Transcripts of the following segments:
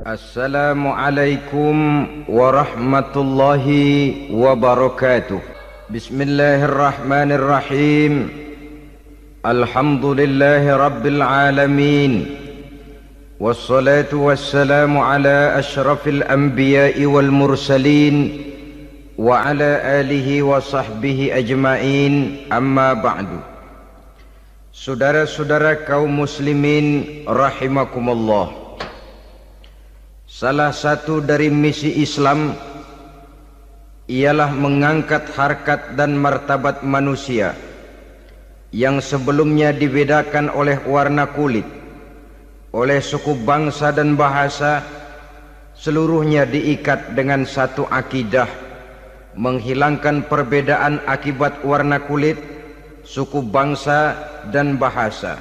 Assalamualaikum warahmatullahi wabarakatuh. Bismillahirrahmanirrahim. Alhamdulillahi rabbil alamin. Wassalatu wassalamu ala ashrafil anbiya'i wal mursalin wa ala alihi wa sahbihi ajma'in, amma ba'du. Saudara-saudara kaum muslimin rahimakumullah, salah satu dari misi Islam ialah mengangkat harkat dan martabat manusia yang sebelumnya dibedakan oleh warna kulit, oleh suku bangsa dan bahasa. Seluruhnya diikat dengan satu akidah, menghilangkan perbedaan akibat warna kulit, suku bangsa dan bahasa.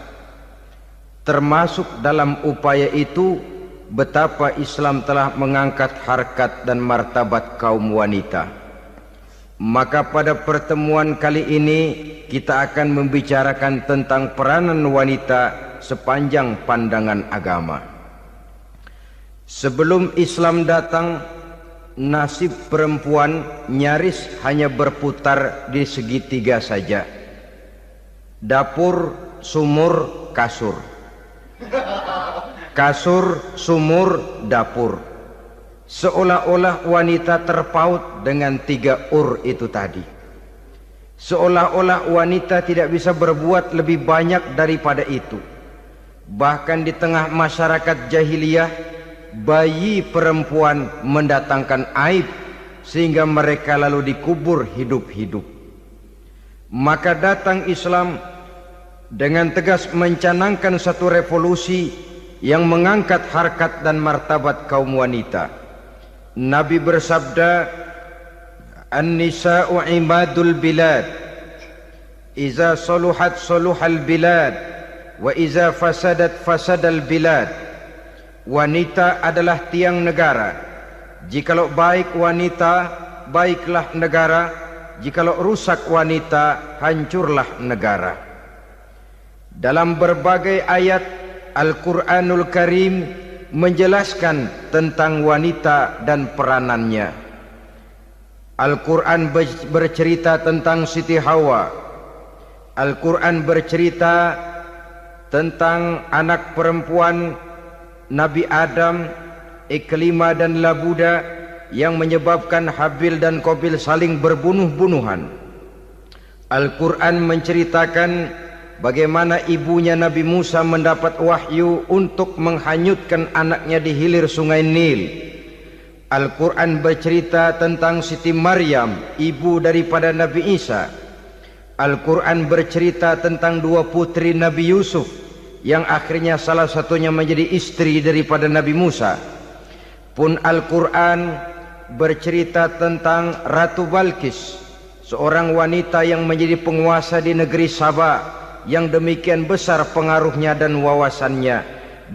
Termasuk dalam upaya itu betapa Islam telah mengangkat harkat dan martabat kaum wanita. Maka pada pertemuan kali ini kita akan membicarakan tentang peranan wanita sepanjang pandangan agama. Sebelum Islam datang, nasib perempuan nyaris hanya berputar di segitiga saja: dapur, sumur, kasur. Kasur, sumur, dapur. Seolah-olah wanita terpaut dengan tiga itu tadi. Seolah-olah wanita tidak bisa berbuat lebih banyak daripada itu. Bahkan di tengah masyarakat jahiliyah, bayi perempuan mendatangkan aib sehingga mereka lalu dikubur hidup-hidup. Maka datang Islam dengan tegas mencanangkan satu revolusi yang mengangkat harkat dan martabat kaum wanita. Nabi bersabda, "An-nisa'u imadul bilad, iza saluhat saluhal bilad, wa iza fasadat fasadal bilad." Wanita adalah tiang negara. Jikalau baik wanita, baiklah negara. Jikalau rusak wanita, hancurlah negara. Dalam berbagai ayat Al-Quranul Karim menjelaskan tentang wanita dan peranannya. Al-Quran bercerita tentang Siti Hawa. Al-Quran bercerita tentang anak perempuan Nabi Adam, Iklimah dan Labuda, yang menyebabkan Habil dan Qabil saling berbunuh-bunuhan. Al-Quran menceritakan bagaimana ibunya Nabi Musa mendapat wahyu untuk menghanyutkan anaknya di hilir sungai Nil. Al-Quran bercerita tentang Siti Maryam, ibu daripada Nabi Isa. Al-Quran bercerita tentang dua putri Nabi Yusuf, yang akhirnya salah satunya menjadi istri daripada Nabi Musa. Pun Al-Quran bercerita tentang Ratu Balkis, seorang wanita yang menjadi penguasa di negeri Sabah, yang demikian besar pengaruhnya dan wawasannya.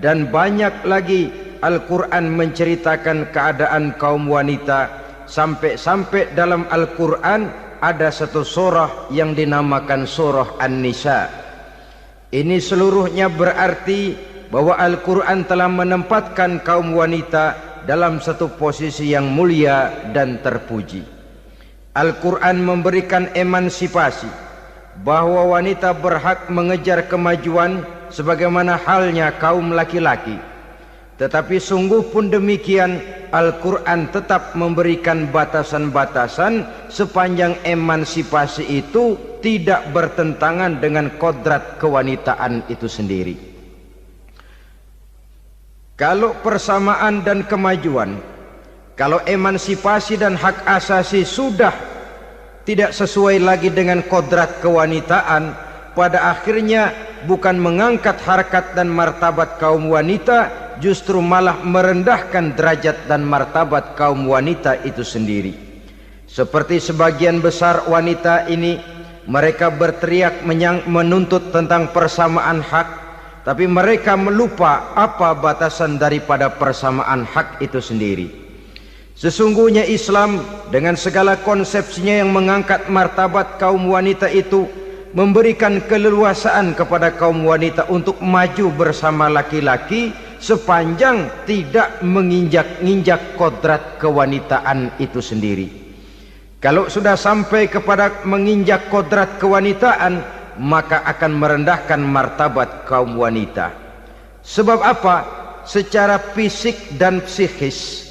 Dan banyak lagi Al-Quran menceritakan keadaan kaum wanita, sampai-sampai dalam Al-Quran ada satu surah yang dinamakan surah An-Nisa. Ini seluruhnya berarti bahwa Al-Quran telah menempatkan kaum wanita dalam satu posisi yang mulia dan terpuji. Al-Quran memberikan emansipasi, bahwa wanita berhak mengejar kemajuan sebagaimana halnya kaum laki-laki. Tetapi sungguh pun demikian, Al-Quran tetap memberikan batasan-batasan sepanjang emansipasi itu tidak bertentangan dengan kodrat kewanitaan itu sendiri. Kalau persamaan dan kemajuan, kalau emansipasi dan hak asasi sudah tidak sesuai lagi dengan kodrat kewanitaan, pada akhirnya bukan mengangkat harkat dan martabat kaum wanita, justru malah merendahkan derajat dan martabat kaum wanita itu sendiri. Seperti sebagian besar wanita ini, mereka berteriak menuntut tentang persamaan hak, tapi mereka melupa apa batasan daripada persamaan hak itu sendiri. Sesungguhnya Islam dengan segala konsepsinya yang mengangkat martabat kaum wanita itu memberikan keleluasaan kepada kaum wanita untuk maju bersama laki-laki sepanjang tidak menginjak-injak kodrat kewanitaan itu sendiri. Kalau sudah sampai kepada menginjak kodrat kewanitaan, maka akan merendahkan martabat kaum wanita. Sebab apa? Secara fisik dan psikis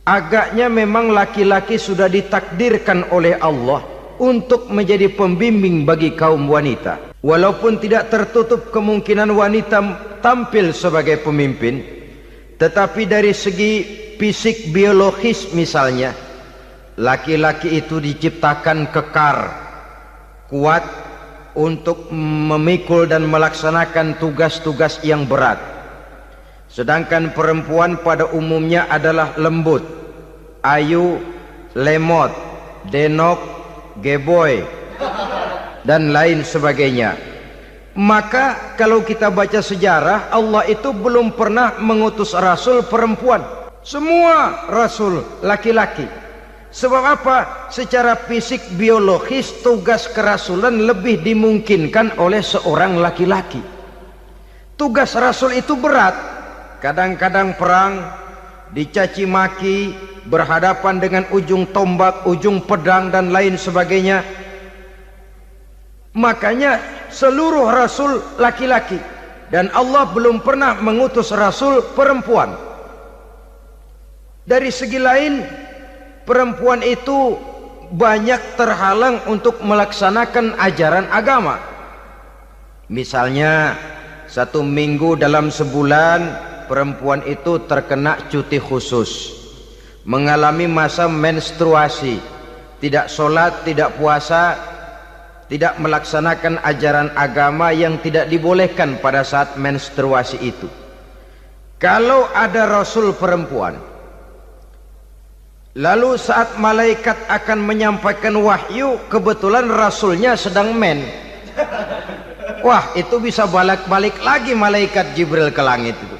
agaknya memang laki-laki sudah ditakdirkan oleh Allah untuk menjadi pembimbing bagi kaum wanita. Walaupun tidak tertutup kemungkinan wanita tampil sebagai pemimpin, tetapi dari segi fisik biologis misalnya, laki-laki itu diciptakan kekar, kuat untuk memikul dan melaksanakan tugas-tugas yang berat. Sedangkan perempuan pada umumnya adalah lembut, ayu, lemot, denok, geboy, dan lain sebagainya. Maka kalau kita baca sejarah, Allah itu belum pernah mengutus rasul perempuan. Semua rasul laki-laki. Sebab apa? Secara fisik biologis tugas kerasulan lebih dimungkinkan oleh seorang laki-laki. Tugas rasul itu berat. Kadang-kadang perang, dicaci maki, berhadapan dengan ujung tombak, ujung pedang dan lain sebagainya. Makanya seluruh rasul laki-laki, dan Allah belum pernah mengutus rasul perempuan. Dari segi lain, perempuan itu banyak terhalang untuk melaksanakan ajaran agama. Misalnya 1 minggu dalam sebulan perempuan itu terkena cuti khusus, mengalami masa menstruasi, tidak sholat, tidak puasa, tidak melaksanakan ajaran agama yang tidak dibolehkan pada saat menstruasi itu. Kalau ada rasul perempuan, lalu saat malaikat akan menyampaikan wahyu, kebetulan rasulnya sedang wah, itu bisa balik-balik lagi malaikat Jibril ke langit itu.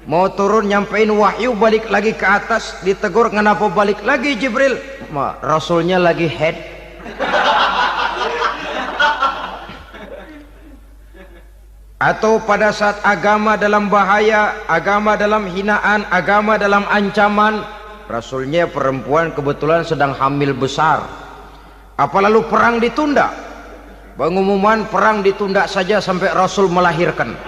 Mau turun nyampein wahyu, balik lagi ke atas, ditegur, kenapa balik lagi Jibril? Rasulnya lagi head. Atau pada saat agama dalam bahaya, agama dalam hinaan, agama dalam ancaman, rasulnya perempuan kebetulan sedang hamil besar. Apa lalu perang ditunda? Pengumuman perang ditunda saja sampai rasul melahirkan.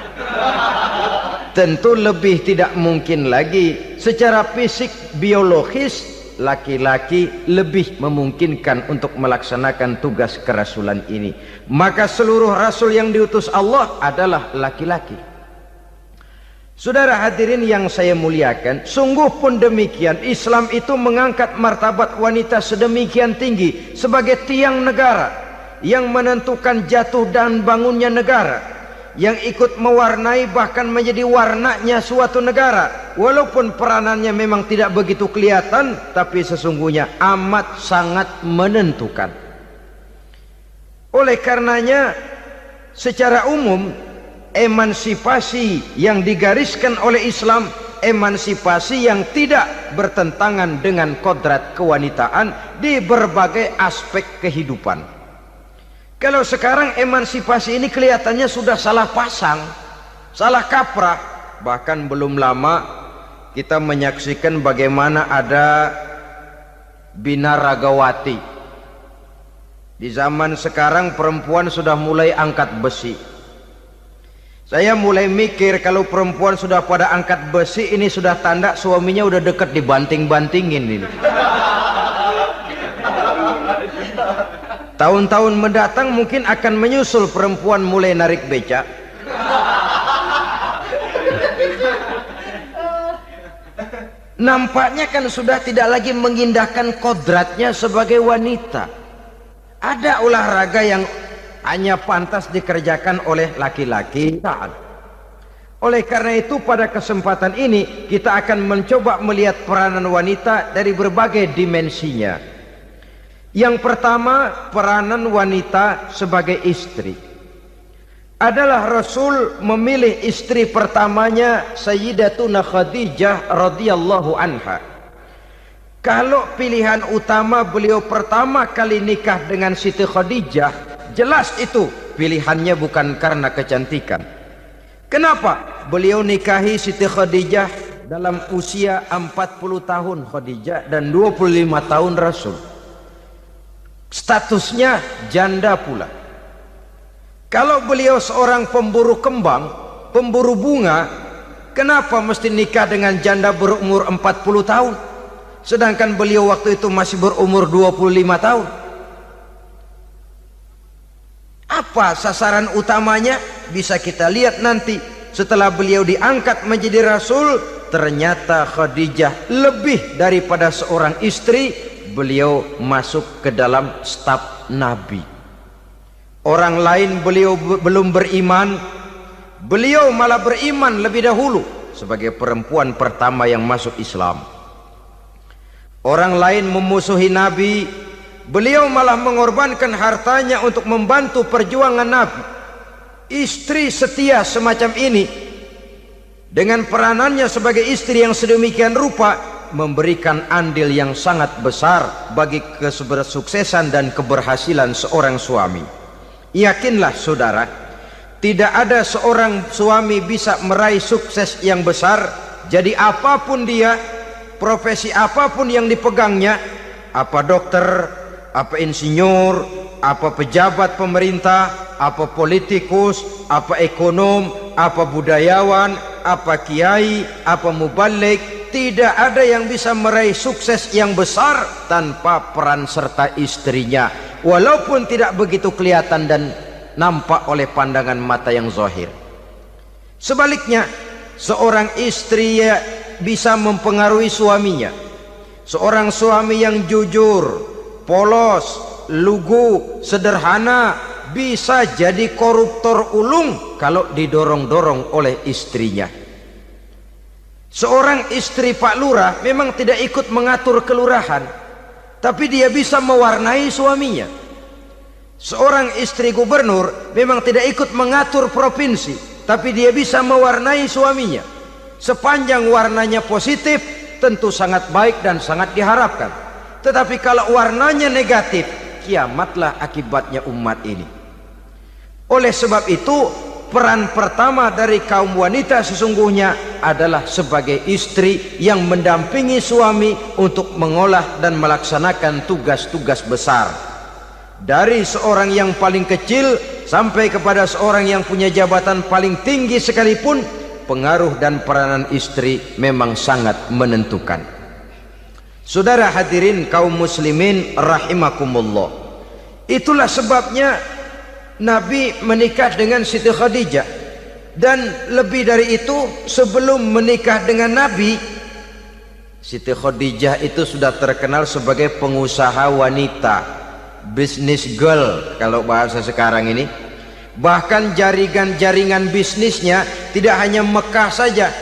Tentu lebih tidak mungkin lagi. Secara fisik biologis, laki-laki lebih memungkinkan untuk melaksanakan tugas kerasulan ini. Maka seluruh rasul yang diutus Allah adalah laki-laki. Saudara hadirin yang saya muliakan, sungguh pun demikian, Islam itu mengangkat martabat wanita sedemikian tinggi sebagai tiang negara yang menentukan jatuh dan bangunnya negara, yang ikut mewarnai bahkan menjadi warnanya suatu negara. Walaupun peranannya memang tidak begitu kelihatan, tapi sesungguhnya amat sangat menentukan. Oleh karenanya, secara umum emansipasi yang digariskan oleh Islam, emansipasi yang tidak bertentangan dengan kodrat kewanitaan di berbagai aspek kehidupan. Kalau sekarang emansipasi ini kelihatannya sudah salah pasang, salah kaprah. Bahkan belum lama kita menyaksikan bagaimana ada binaragawati. Di zaman sekarang perempuan sudah mulai angkat besi. Saya mulai mikir kalau perempuan sudah pada angkat besi, ini sudah tanda suaminya udah deket dibanting-bantingin ini. Tahun-tahun mendatang mungkin akan menyusul perempuan mulai narik beca. Nampaknya kan sudah tidak lagi mengindahkan kodratnya sebagai wanita. Ada olahraga yang hanya pantas dikerjakan oleh laki-laki. Oleh karena itu pada kesempatan ini kita akan mencoba melihat peranan wanita dari berbagai dimensinya. Yang pertama, peranan wanita sebagai istri. Adalah Rasul memilih istri pertamanya Sayyidatuna Khadijah radhiyallahu anha. Kalau pilihan utama beliau pertama kali nikah dengan Siti Khadijah, jelas itu pilihannya bukan karena kecantikan. Kenapa? beliau nikahi Siti Khadijah dalam usia 40 tahun Khadijah dan 25 tahun Rasul. Statusnya janda pula. Kalau beliau seorang pemburu kembang, pemburu bunga, kenapa mesti nikah dengan janda berumur 40 tahun? Sedangkan beliau waktu itu masih berumur 25 tahun. Apa sasaran utamanya? Bisa kita lihat nanti setelah beliau diangkat menjadi Rasul. Ternyata Khadijah lebih daripada seorang istri, beliau masuk ke dalam staf Nabi. Orang lain beliau belum beriman, beliau malah beriman lebih dahulu sebagai perempuan pertama yang masuk Islam. Orang lain memusuhi Nabi, beliau malah mengorbankan hartanya untuk membantu perjuangan Nabi. Istri setia semacam ini, dengan peranannya sebagai istri yang sedemikian rupa, memberikan andil yang sangat besar bagi kesuksesan dan keberhasilan seorang suami. Yakinlah saudara, tidak ada seorang suami bisa meraih sukses yang besar, jadi apapun dia, profesi apapun yang dipegangnya, apa dokter, apa insinyur, apa pejabat pemerintah, apa politikus, apa ekonom, apa budayawan, apa kiai, apa mubalik, tidak ada yang bisa meraih sukses yang besar tanpa peran serta istrinya, walaupun tidak begitu kelihatan dan nampak oleh pandangan mata yang zahir. Sebaliknya, seorang istri bisa mempengaruhi suaminya. Seorang suami yang jujur, polos, lugu, sederhana, bisa jadi koruptor ulung kalau didorong-dorong oleh istrinya. Seorang istri Pak Lurah memang tidak ikut mengatur kelurahan, tapi dia bisa mewarnai suaminya. Seorang istri gubernur memang tidak ikut mengatur provinsi, tapi dia bisa mewarnai suaminya. Sepanjang warnanya positif, tentu sangat baik dan sangat diharapkan. Tetapi kalau warnanya negatif, kiamatlah akibatnya umat ini. Oleh sebab itu, peran pertama dari kaum wanita sesungguhnya adalah sebagai istri yang mendampingi suami untuk mengolah dan melaksanakan tugas-tugas besar. Dari seorang yang paling kecil sampai kepada seorang yang punya jabatan paling tinggi sekalipun, pengaruh dan peranan istri memang sangat menentukan. Saudara hadirin kaum muslimin rahimakumullah, itulah sebabnya Nabi menikah dengan Siti Khadijah. Dan lebih dari itu, sebelum menikah dengan Nabi, Siti Khadijah itu sudah terkenal sebagai pengusaha wanita, business girl kalau bahasa sekarang ini. Bahkan jaringan-jaringan bisnisnya tidak hanya Mekah saja,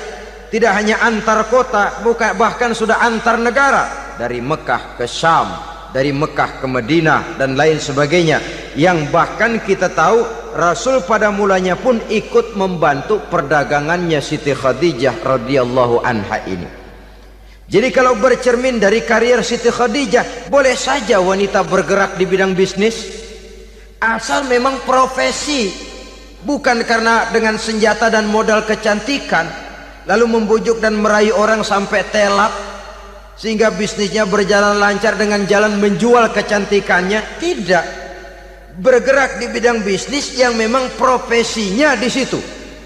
tidak hanya antar kota, bahkan sudah antar negara, dari Mekah ke Syam, dari Mekah ke Madinah dan lain sebagainya, yang bahkan kita tahu Rasul pada mulanya pun ikut membantu perdagangannya Siti Khadijah radhiyallahu anha ini. Jadi kalau bercermin dari karier Siti Khadijah, boleh saja wanita bergerak di bidang bisnis, asal memang profesi, bukan karena dengan senjata dan modal kecantikan lalu membujuk dan merayu orang sampai telak sehingga bisnisnya berjalan lancar dengan jalan menjual kecantikannya. Tidak, bergerak di bidang bisnis yang memang profesinya di situ.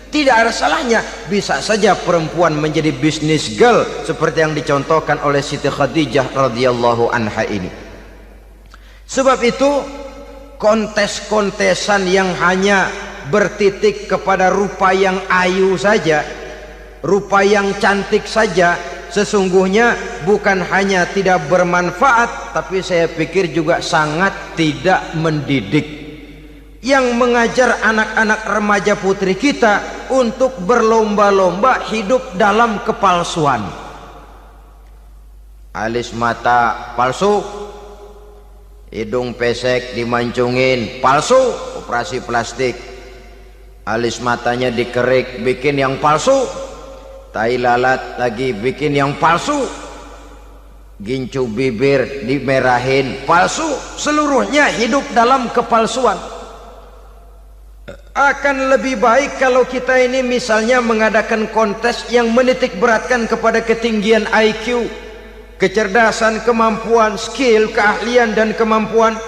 Tidak ada salahnya. Bisa saja perempuan menjadi business girl seperti yang dicontohkan oleh Siti Khadijah radhiyallahu anha ini. Sebab itu, kontes-kontesan yang hanya bertitik kepada rupa yang ayu saja, rupa yang cantik saja, sesungguhnya bukan hanya tidak bermanfaat, tapi saya pikir juga sangat tidak mendidik. Yang mengajar anak-anak remaja putri kita untuk berlomba-lomba hidup dalam kepalsuan. Alis mata palsu, hidung pesek dimancungin palsu, operasi plastik. Alis matanya dikerik, bikin yang palsu. Tai lalat lagi bikin yang palsu. Gincu bibir dimerahin, palsu. Seluruhnya hidup dalam kepalsuan. Akan lebih baik kalau kita ini misalnya mengadakan kontes yang menitik beratkan kepada ketinggian IQ, kecerdasan, kemampuan, skill, keahlian dan kemampuan.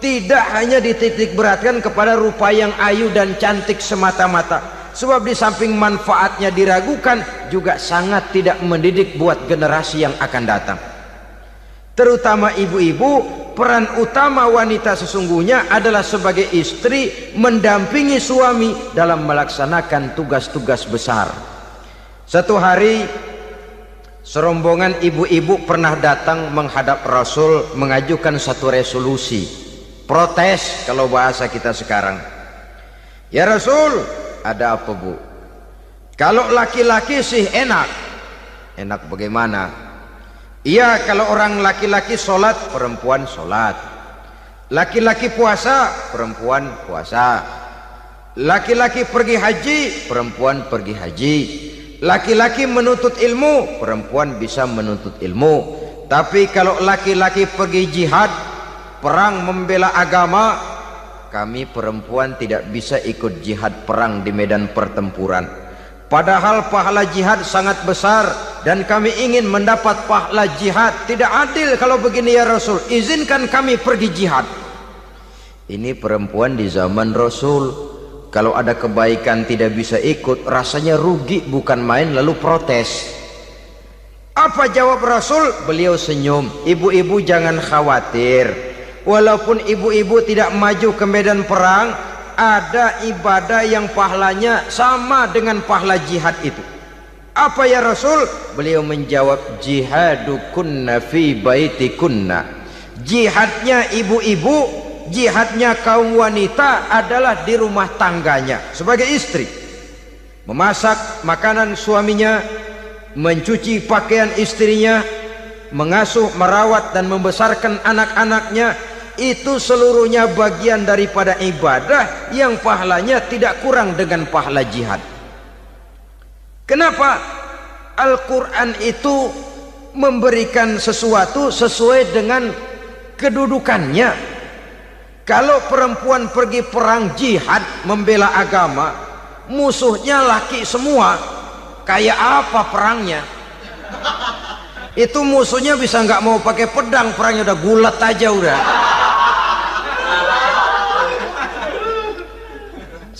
Tidak hanya dititik beratkan kepada rupa yang ayu dan cantik semata-mata. Sebab di samping manfaatnya diragukan, juga sangat tidak mendidik buat generasi yang akan datang. Terutama ibu-ibu, peran utama wanita sesungguhnya adalah sebagai istri mendampingi suami dalam melaksanakan tugas-tugas besar. Satu hari serombongan ibu-ibu pernah datang menghadap Rasul mengajukan satu resolusi, protes kalau bahasa kita sekarang. Ya Rasul, ada apa bu? Kalau laki-laki sih enak. Enak bagaimana? Iya, kalau orang laki-laki sholat, perempuan sholat. Laki-laki puasa, perempuan puasa. Laki-laki pergi haji, perempuan pergi haji. Laki-laki menuntut ilmu, perempuan bisa menuntut ilmu. Tapi kalau laki-laki pergi jihad, perang membela agama, kami perempuan tidak bisa ikut jihad perang di medan pertempuran. Padahal pahala jihad sangat besar dan kami ingin mendapat pahala jihad. Tidak adil kalau begini ya Rasul, izinkan kami pergi jihad. Ini perempuan di zaman Rasul, kalau ada kebaikan tidak bisa ikut, rasanya rugi bukan main, lalu protes. Apa jawab Rasul? Beliau senyum. Ibu-ibu jangan khawatir, walaupun ibu-ibu tidak maju ke medan perang, ada ibadah yang pahalanya sama dengan pahala jihad itu. Apa ya Rasul? Beliau menjawab, jihadukunna fi baitikunna. Jihadnya ibu-ibu, jihadnya kaum wanita adalah di rumah tangganya sebagai istri. Memasak makanan suaminya, mencuci pakaian istrinya, mengasuh, merawat dan membesarkan anak-anaknya, itu seluruhnya bagian daripada ibadah yang pahalanya tidak kurang dengan pahala jihad. Kenapa? Al-Quran itu memberikan sesuatu sesuai dengan kedudukannya. Kalau perempuan pergi perang jihad membela agama, musuhnya laki semua, kayak apa perangnya? Itu musuhnya bisa nggak mau pakai pedang, perangnya udah gulat aja udah.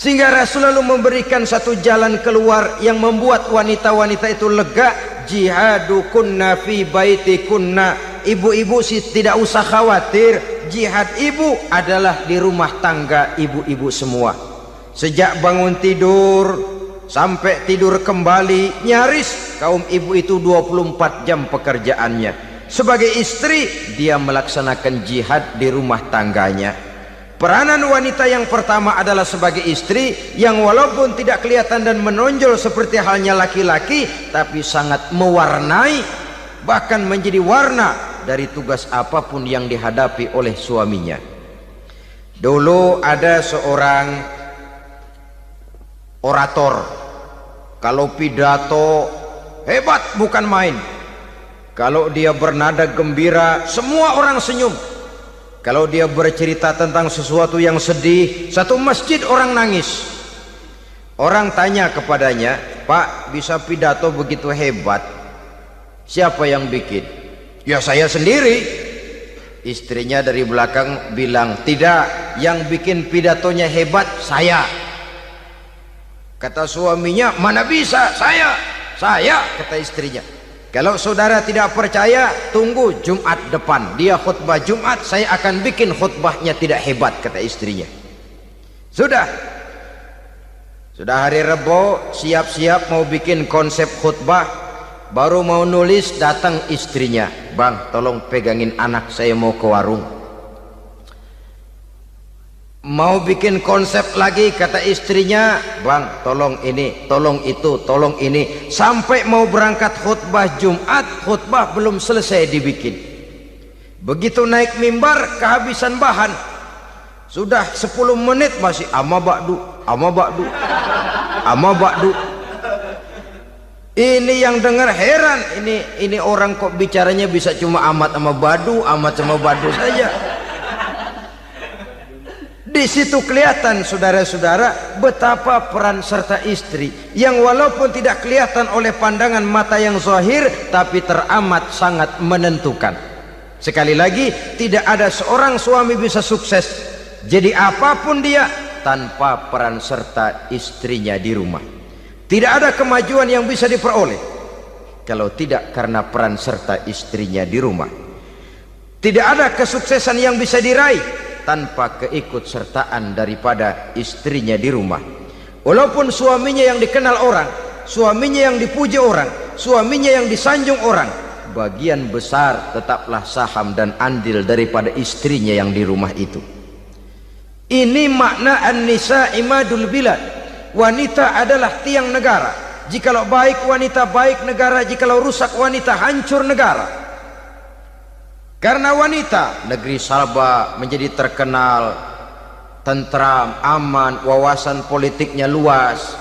Sehingga Rasul lalu memberikan satu jalan keluar yang membuat wanita-wanita itu lega. Jihadukunna fi baitikunna. Ibu-ibu sih tidak usah khawatir, jihad ibu adalah di rumah tangga ibu-ibu semua. Sejak bangun tidur sampai tidur kembali, nyaris kaum ibu itu 24 jam pekerjaannya. Sebagai istri, dia melaksanakan jihad di rumah tangganya. Peranan wanita yang pertama adalah sebagai istri, yang walaupun tidak kelihatan dan menonjol seperti halnya laki-laki, tapi sangat mewarnai, bahkan menjadi warna dari tugas apapun yang dihadapi oleh suaminya. Dulu ada seorang orator, kalau pidato hebat bukan main. Kalau dia bernada gembira, semua orang senyum. Kalau dia bercerita tentang sesuatu yang sedih, satu masjid orang nangis. Orang tanya kepadanya, Pak, bisa pidato begitu hebat, siapa yang bikin? Ya saya sendiri. Istrinya dari belakang bilang, tidak, yang bikin pidatonya hebat saya. Kata suaminya, mana bisa, saya, kata istrinya. Kalau saudara tidak percaya, tunggu Jumat depan, dia khutbah Jumat, saya akan bikin khutbahnya tidak hebat, kata istrinya. Sudah hari Rebo, siap-siap mau bikin konsep khutbah, baru mau nulis, datang istrinya, Bang, tolong pegangin anak, saya mau ke warung. Mau bikin konsep lagi, kata istrinya, Bang, tolong ini, tolong itu, tolong ini. Sampai mau berangkat khutbah Jumat, khutbah belum selesai dibikin. Begitu naik mimbar, kehabisan bahan. Sudah 10 menit masih ama ba'du. Ini yang dengar heran, ini orang kok bicaranya bisa cuma amat sama badu saja. Di situ kelihatan saudara-saudara betapa peran serta istri yang walaupun tidak kelihatan oleh pandangan mata yang zahir, tapi teramat sangat menentukan. Sekali lagi, tidak ada seorang suami bisa sukses jadi apapun dia tanpa peran serta istrinya di rumah. Tidak ada kemajuan yang bisa diperoleh kalau tidak karena peran serta istrinya di rumah. Tidak ada kesuksesan yang bisa diraih tanpa keikutsertaan daripada istrinya di rumah. Walaupun suaminya yang dikenal orang, suaminya yang dipuji orang, suaminya yang disanjung orang, bagian besar tetaplah saham dan andil daripada istrinya yang di rumah itu. Ini makna an-nisa imadul bilad. Wanita adalah tiang negara. Jikalau baik wanita, baik negara. Jikalau rusak wanita, hancur negara. Karena wanita, negeri Sabah menjadi terkenal, tentram, aman, wawasan politiknya luas.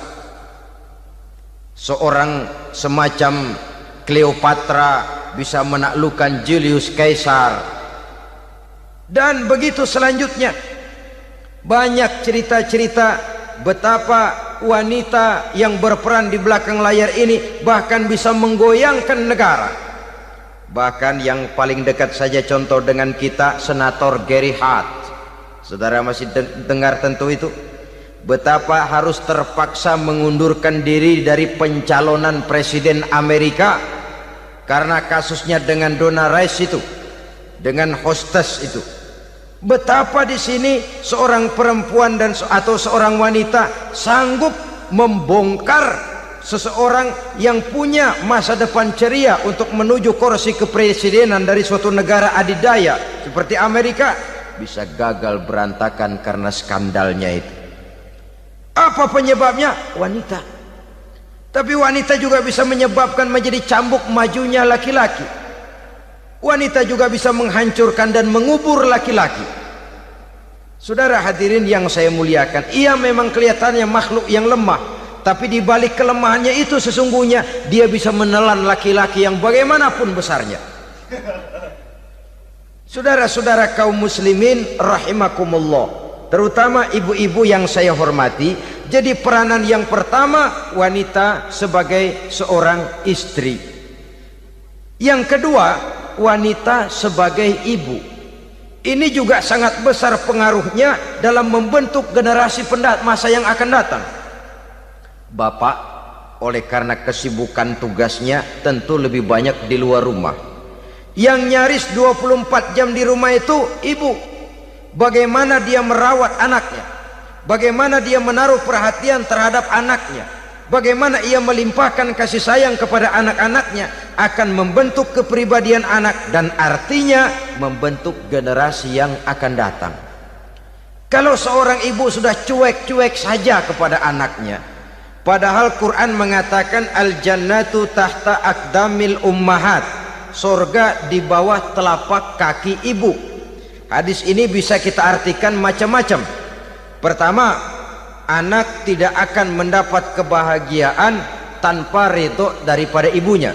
Seorang semacam Cleopatra bisa menaklukkan Julius Caesar. Dan begitu selanjutnya. Banyak cerita-cerita betapa wanita yang berperan di belakang layar ini bahkan bisa menggoyangkan negara. Bahkan yang paling dekat saja contoh dengan kita, Senator Gary Hart. Saudara masih dengar tentu itu, betapa harus terpaksa mengundurkan diri dari pencalonan presiden Amerika karena kasusnya dengan Donna Rice itu, dengan hostess itu. Betapa di sini seorang perempuan atau seorang wanita sanggup membongkar seseorang yang punya masa depan ceria untuk menuju kursi kepresidenan dari suatu negara adidaya seperti Amerika, bisa gagal berantakan karena skandalnya itu. Apa penyebabnya? Wanita. Tapi wanita juga bisa menyebabkan menjadi cambuk majunya laki-laki. Wanita juga bisa menghancurkan dan mengubur laki-laki. Saudara hadirin yang saya muliakan, ia memang kelihatannya makhluk yang lemah, tapi di balik kelemahannya itu sesungguhnya dia bisa menelan laki-laki yang bagaimanapun besarnya. Saudara-saudara kaum muslimin rahimakumullah, terutama ibu-ibu yang saya hormati, jadi peranan yang pertama wanita sebagai seorang istri. Yang kedua, wanita sebagai ibu. Ini juga sangat besar pengaruhnya dalam membentuk generasi masa yang akan datang. Bapak oleh karena kesibukan tugasnya tentu lebih banyak di luar rumah. Yang nyaris 24 jam di rumah itu ibu. Bagaimana dia merawat anaknya, bagaimana dia menaruh perhatian terhadap anaknya, bagaimana ia melimpahkan kasih sayang kepada anak-anaknya, akan membentuk kepribadian anak dan artinya membentuk generasi yang akan datang. Kalau seorang ibu sudah cuek-cuek saja kepada anaknya, padahal Quran mengatakan al-jannatu tahta aqdamil ummahat, surga di bawah telapak kaki ibu. Hadis ini bisa kita artikan macam-macam. Pertama, anak tidak akan mendapat kebahagiaan tanpa ridho daripada ibunya.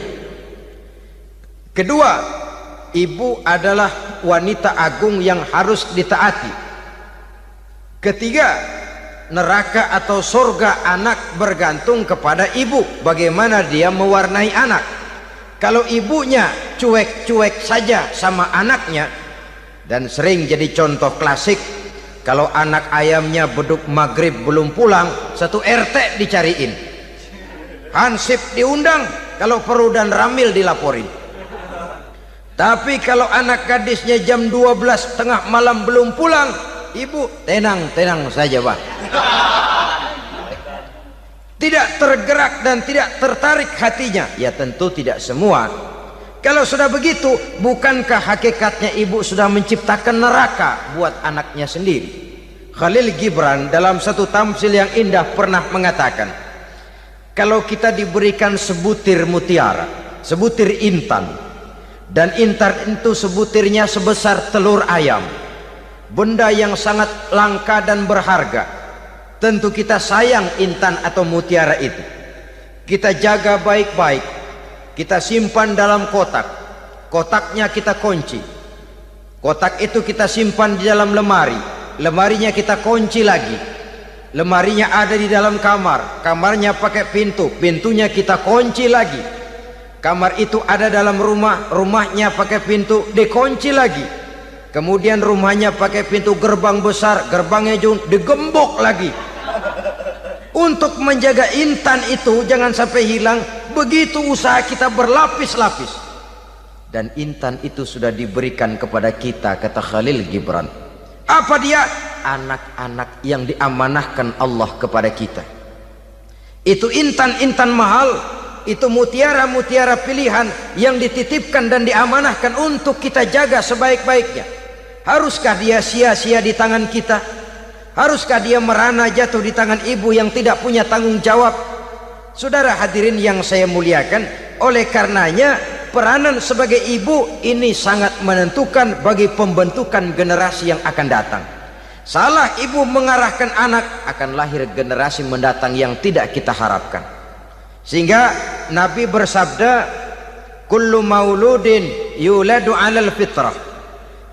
Kedua, ibu adalah wanita agung yang harus ditaati. Ketiga, neraka atau surga anak bergantung kepada ibu, bagaimana dia mewarnai anak. Kalau ibunya cuek-cuek saja sama anaknya, dan sering jadi contoh klasik, kalau anak ayamnya beduk maghrib belum pulang, satu RT dicariin, hansip diundang, kalau perlu dan ramil dilaporin. Tapi kalau anak gadisnya jam 12 tengah malam belum pulang, ibu tenang-tenang saja Pak, tidak tergerak dan tidak tertarik hatinya. Ya tentu tidak semua. Kalau sudah begitu, bukankah hakikatnya ibu sudah menciptakan neraka buat anaknya sendiri? Khalil Gibran dalam satu tamsil yang indah pernah mengatakan, kalau kita diberikan sebutir mutiara, sebutir intan, dan intan itu sebutirnya sebesar telur ayam, benda yang sangat langka dan berharga, tentu kita sayang intan atau mutiara itu. Kita jaga baik-baik, kita simpan dalam kotak, kotaknya kita kunci, kotak itu kita simpan di dalam lemari, lemarinya kita kunci lagi. Lemarinya ada di dalam kamar, kamarnya pakai pintu, pintunya kita kunci lagi. Kamar itu ada dalam rumah, rumahnya pakai pintu, dikunci lagi. Kemudian rumahnya pakai pintu gerbang besar, gerbangnya juga digembok lagi. Untuk menjaga intan itu jangan sampai hilang, begitu usaha kita berlapis-lapis. Dan intan itu sudah diberikan kepada kita, kata Khalil Gibran. Apa dia? Anak-anak yang diamanahkan Allah kepada kita. Itu intan-intan mahal, itu mutiara-mutiara pilihan yang dititipkan dan diamanahkan untuk kita jaga sebaik-baiknya. Haruskah dia sia-sia di tangan kita? Haruskah dia merana jatuh di tangan ibu yang tidak punya tanggung jawab? Saudara hadirin yang saya muliakan, oleh karenanya peranan sebagai ibu ini sangat menentukan bagi pembentukan generasi yang akan datang. Salah ibu mengarahkan anak, akan lahir generasi mendatang yang tidak kita harapkan. Sehingga Nabi bersabda, kullu mauludin yuladu 'alal fitrah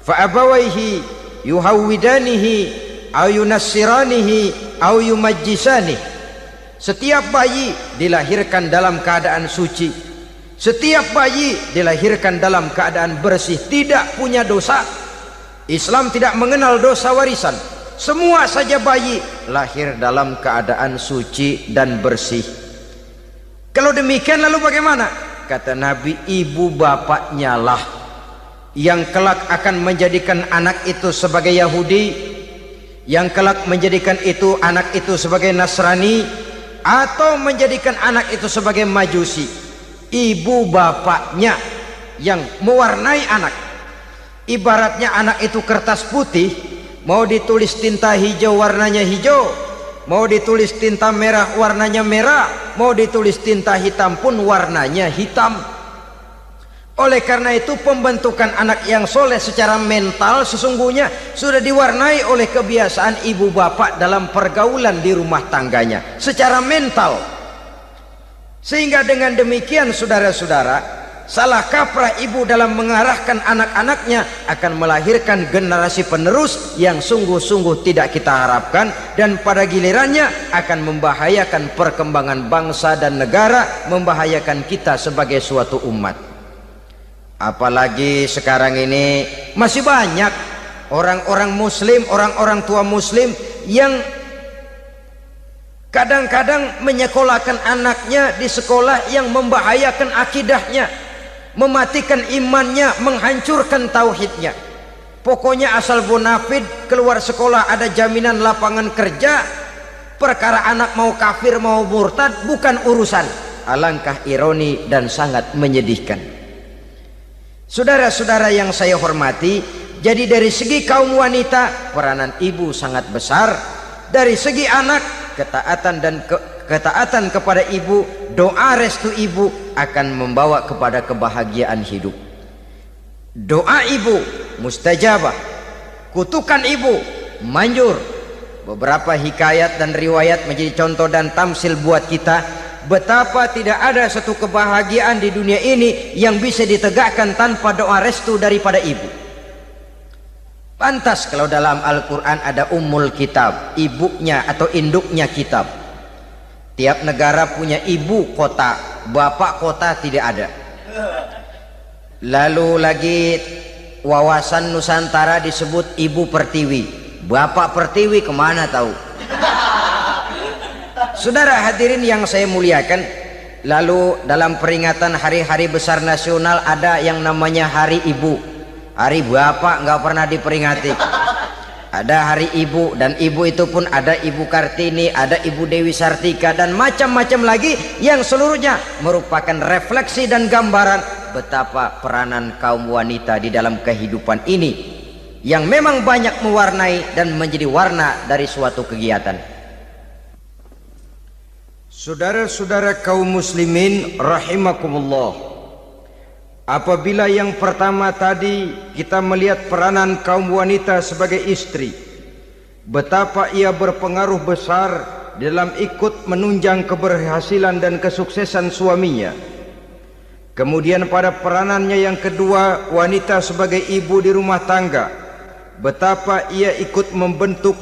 fa abawaihi yuhawwidanihi aw yunassiranihi aw yumajjisanihi. Setiap bayi dilahirkan dalam keadaan suci, setiap bayi dilahirkan dalam keadaan bersih, tidak punya dosa. Islam tidak mengenal dosa warisan. Semua saja bayi lahir dalam keadaan suci dan bersih. Kalau demikian lalu bagaimana? Kata Nabi, ibu bapaknya lah yang kelak akan menjadikan anak itu sebagai Yahudi, yang kelak menjadikan itu anak itu sebagai Nasrani, atau menjadikan anak itu sebagai Majusi. Ibu bapaknya yang mewarnai anak. Ibaratnya anak itu kertas putih, mau ditulis tinta hijau warnanya hijau, mau ditulis tinta merah warnanya merah, mau ditulis tinta hitam pun warnanya hitam. Oleh karena itu pembentukan anak yang soleh secara mental sesungguhnya sudah diwarnai oleh kebiasaan ibu bapak dalam pergaulan di rumah tangganya secara mental. Sehingga dengan demikian saudara-saudara, salah kaprah ibu dalam mengarahkan anak-anaknya akan melahirkan generasi penerus yang sungguh-sungguh tidak kita harapkan, dan pada gilirannya akan membahayakan perkembangan bangsa dan negara, membahayakan kita sebagai suatu umat. Apalagi sekarang ini masih banyak orang-orang muslim, orang-orang tua muslim yang kadang-kadang menyekolahkan anaknya di sekolah yang membahayakan akidahnya, mematikan imannya, menghancurkan tauhidnya. Pokoknya asal bonafid keluar sekolah ada jaminan lapangan kerja, perkara anak mau kafir mau murtad bukan urusan. Alangkah ironi dan sangat menyedihkan. Saudara-saudara yang saya hormati, jadi dari segi kaum wanita peranan ibu sangat besar. Dari segi anak, ketaatan kepada ibu, doa restu ibu akan membawa kepada kebahagiaan hidup. Doa ibu mustajabah, kutukan ibu manjur. Beberapa hikayat dan riwayat menjadi contoh dan tamsil buat kita betapa tidak ada satu kebahagiaan di dunia ini yang bisa ditegakkan tanpa doa restu daripada ibu. Pantas kalau dalam Al-Quran ada ummul kitab, ibunya atau induknya kitab. Tiap negara punya ibu kota, bapak kota tidak ada. Lalu lagi wawasan Nusantara disebut ibu pertiwi, bapak pertiwi kemana tahu. Saudara hadirin yang saya muliakan, lalu dalam peringatan hari-hari besar nasional ada yang namanya Hari Ibu. Hari bapak nggak pernah diperingati. Ada Hari Ibu, dan ibu itu pun ada Ibu Kartini, ada Ibu Dewi Sartika, dan macam-macam lagi yang seluruhnya merupakan refleksi dan gambaran betapa peranan kaum wanita di dalam kehidupan ini yang memang banyak mewarnai dan menjadi warna dari suatu kegiatan. Saudara-saudara kaum muslimin rahimakumullah, apabila yang pertama tadi kita melihat peranan kaum wanita sebagai istri, betapa ia berpengaruh besar dalam ikut menunjang keberhasilan dan kesuksesan suaminya. Kemudian pada peranannya yang kedua, wanita sebagai ibu di rumah tangga, betapa ia ikut membentuk,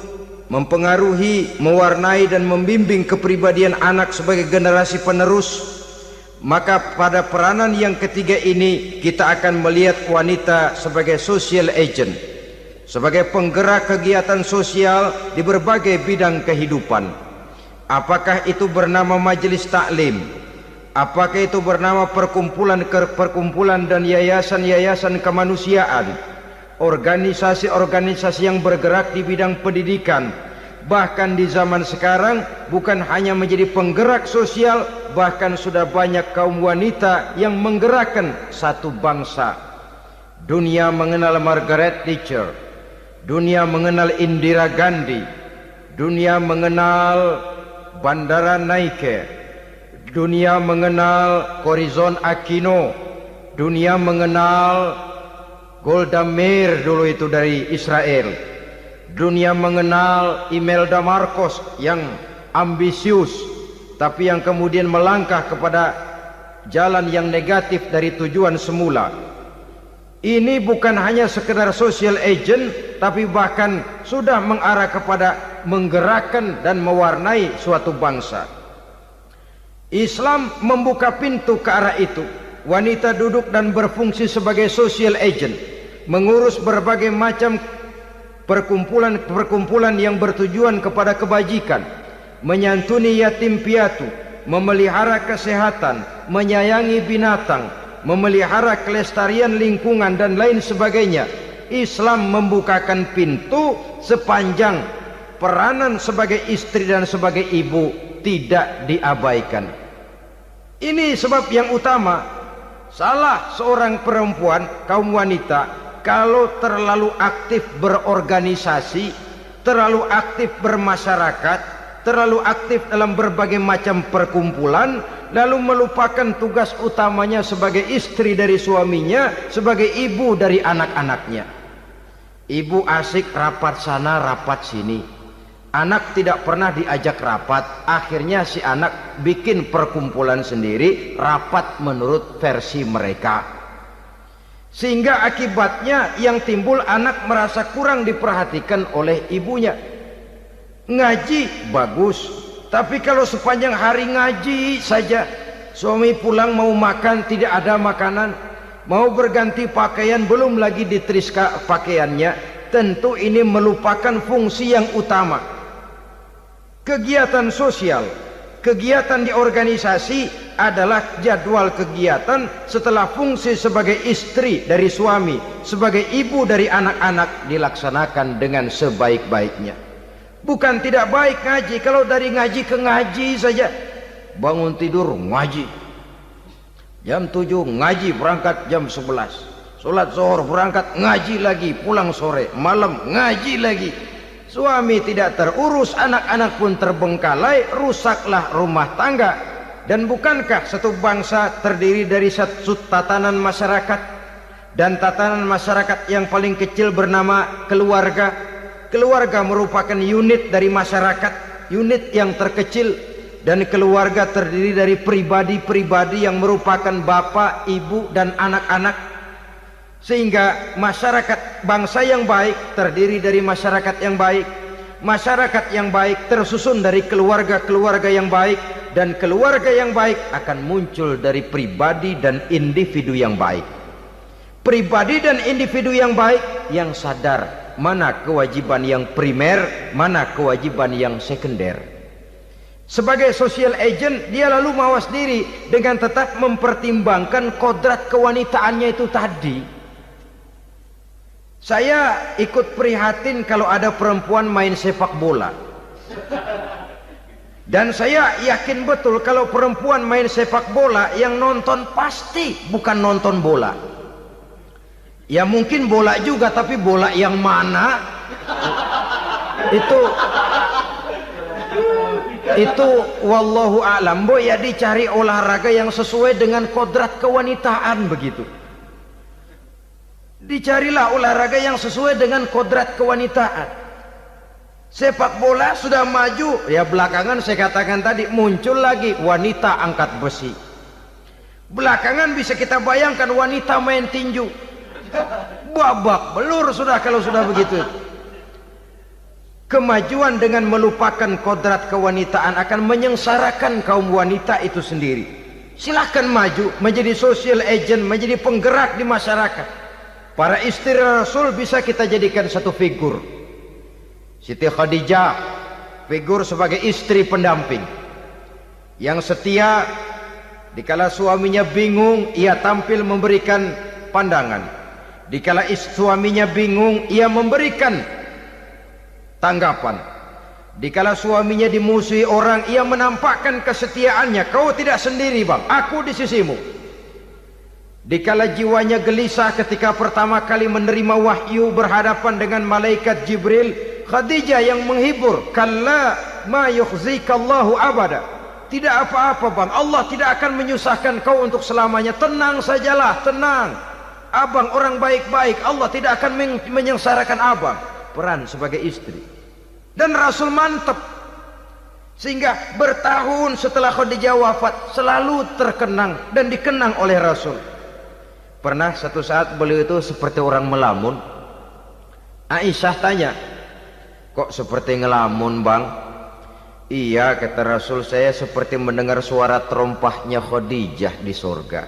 mempengaruhi, mewarnai dan membimbing kepribadian anak sebagai generasi penerus, maka pada peranan yang ketiga ini kita akan melihat wanita sebagai social agent, sebagai penggerak kegiatan sosial di berbagai bidang kehidupan. Apakah itu bernama majelis taklim, apakah itu bernama perkumpulan dan yayasan-yayasan kemanusiaan, organisasi-organisasi yang bergerak di bidang pendidikan, bahkan di zaman sekarang bukan hanya menjadi penggerak sosial, bahkan sudah banyak kaum wanita yang menggerakkan satu bangsa. Dunia mengenal Margaret Thatcher, dunia mengenal Indira Gandhi, dunia mengenal Bandara Naike, dunia mengenal Corazon Aquino, dunia mengenal Golda Meir dulu itu dari Israel, dunia mengenal Imelda Marcos yang ambisius tapi yang kemudian melangkah kepada jalan yang negatif dari tujuan semula. Ini bukan hanya sekedar social agent, tapi bahkan sudah mengarah kepada menggerakkan dan mewarnai suatu bangsa. Islam membuka pintu ke arah itu. Wanita duduk dan berfungsi sebagai social agent, mengurus berbagai macam perkumpulan yang bertujuan kepada kebajikan, menyantuni yatim piatu, memelihara kesehatan, menyayangi binatang, memelihara kelestarian lingkungan dan lain sebagainya. Islam membukakan pintu sepanjang peranan sebagai istri dan sebagai ibu tidak diabaikan. Ini sebab yang utama, salah seorang perempuan, kaum wanita, kalau terlalu aktif berorganisasi, terlalu aktif bermasyarakat, terlalu aktif dalam berbagai macam perkumpulan, lalu melupakan tugas utamanya sebagai istri dari suaminya, sebagai ibu dari anak-anaknya. Ibu asik rapat sana rapat sini, anak tidak pernah diajak rapat, akhirnya si anak bikin perkumpulan sendiri, rapat menurut versi mereka, sehingga akibatnya yang timbul anak merasa kurang diperhatikan oleh ibunya. Ngaji bagus, tapi kalau sepanjang hari ngaji saja, suami pulang mau makan tidak ada makanan, mau berganti pakaian belum lagi diteriska pakaiannya, tentu ini melupakan fungsi yang utama. Kegiatan sosial, kegiatan di organisasi adalah jadwal kegiatan setelah fungsi sebagai istri dari suami, sebagai ibu dari anak-anak dilaksanakan dengan sebaik-baiknya. Bukan tidak baik ngaji, kalau dari ngaji ke ngaji saja, bangun tidur ngaji, jam 7 ngaji, berangkat jam 11, sholat zuhur berangkat ngaji lagi, pulang sore, malam ngaji lagi. Suami tidak terurus, anak-anak pun terbengkalai, rusaklah rumah tangga. Dan bukankah satu bangsa terdiri dari satu tatanan masyarakat, dan tatanan masyarakat yang paling kecil bernama keluarga? Keluarga merupakan unit dari masyarakat, unit yang terkecil, dan keluarga terdiri dari pribadi-pribadi yang merupakan bapak, ibu, dan anak-anak. Sehingga masyarakat bangsa yang baik terdiri dari masyarakat yang baik, masyarakat yang baik tersusun dari keluarga-keluarga yang baik, dan keluarga yang baik akan muncul dari pribadi dan individu yang baik. Pribadi dan individu yang baik yang sadar mana kewajiban yang primer, mana kewajiban yang sekunder. Sebagai social agent, dia lalu mawas diri dengan tetap mempertimbangkan kodrat kewanitaannya itu tadi. Saya ikut prihatin kalau ada perempuan main sepak bola, dan saya yakin betul kalau perempuan main sepak bola yang nonton pasti bukan nonton bola. Ya mungkin bola juga, tapi bola yang mana? Itu wallahu a'lam. Ya dicari olahraga yang sesuai dengan kodrat kewanitaan begitu. Dicarilah olahraga yang sesuai dengan kodrat kewanitaan. Sepak bola sudah maju, ya belakangan saya katakan tadi muncul lagi wanita angkat besi. Belakangan bisa kita bayangkan wanita main tinju. babak belur sudah kalau sudah begitu. Kemajuan dengan melupakan kodrat kewanitaan akan menyengsarakan kaum wanita itu sendiri. Silahkan maju menjadi social agent, menjadi penggerak di masyarakat. Para istri Rasul bisa kita jadikan satu figur. Siti Khadijah, figur sebagai istri pendamping yang setia. Dikala suaminya bingung, ia tampil memberikan pandangan. Dikala suaminya bingung, ia memberikan tanggapan. Dikala suaminya dimusuhi orang, ia menampakkan kesetiaannya. Kau tidak sendiri bang, aku di sisimu. Dikala jiwanya gelisah ketika pertama kali menerima wahyu berhadapan dengan malaikat Jibril, Khadijah yang menghibur. Kalla ma yukhzikallahu abada. Tidak apa-apa bang, Allah tidak akan menyusahkan kau untuk selamanya. Tenang sajalah, tenang. Abang orang baik-baik, Allah tidak akan menyengsarakan abang. Peran sebagai istri. Dan Rasul mantap, sehingga bertahun setelah Khadijah wafat selalu terkenang dan dikenang oleh Rasul. Pernah satu saat beliau itu seperti orang melamun. Aisyah tanya, kok seperti ngelamun bang? Iya kata Rasul, saya seperti mendengar suara terompahnya Khadijah di surga.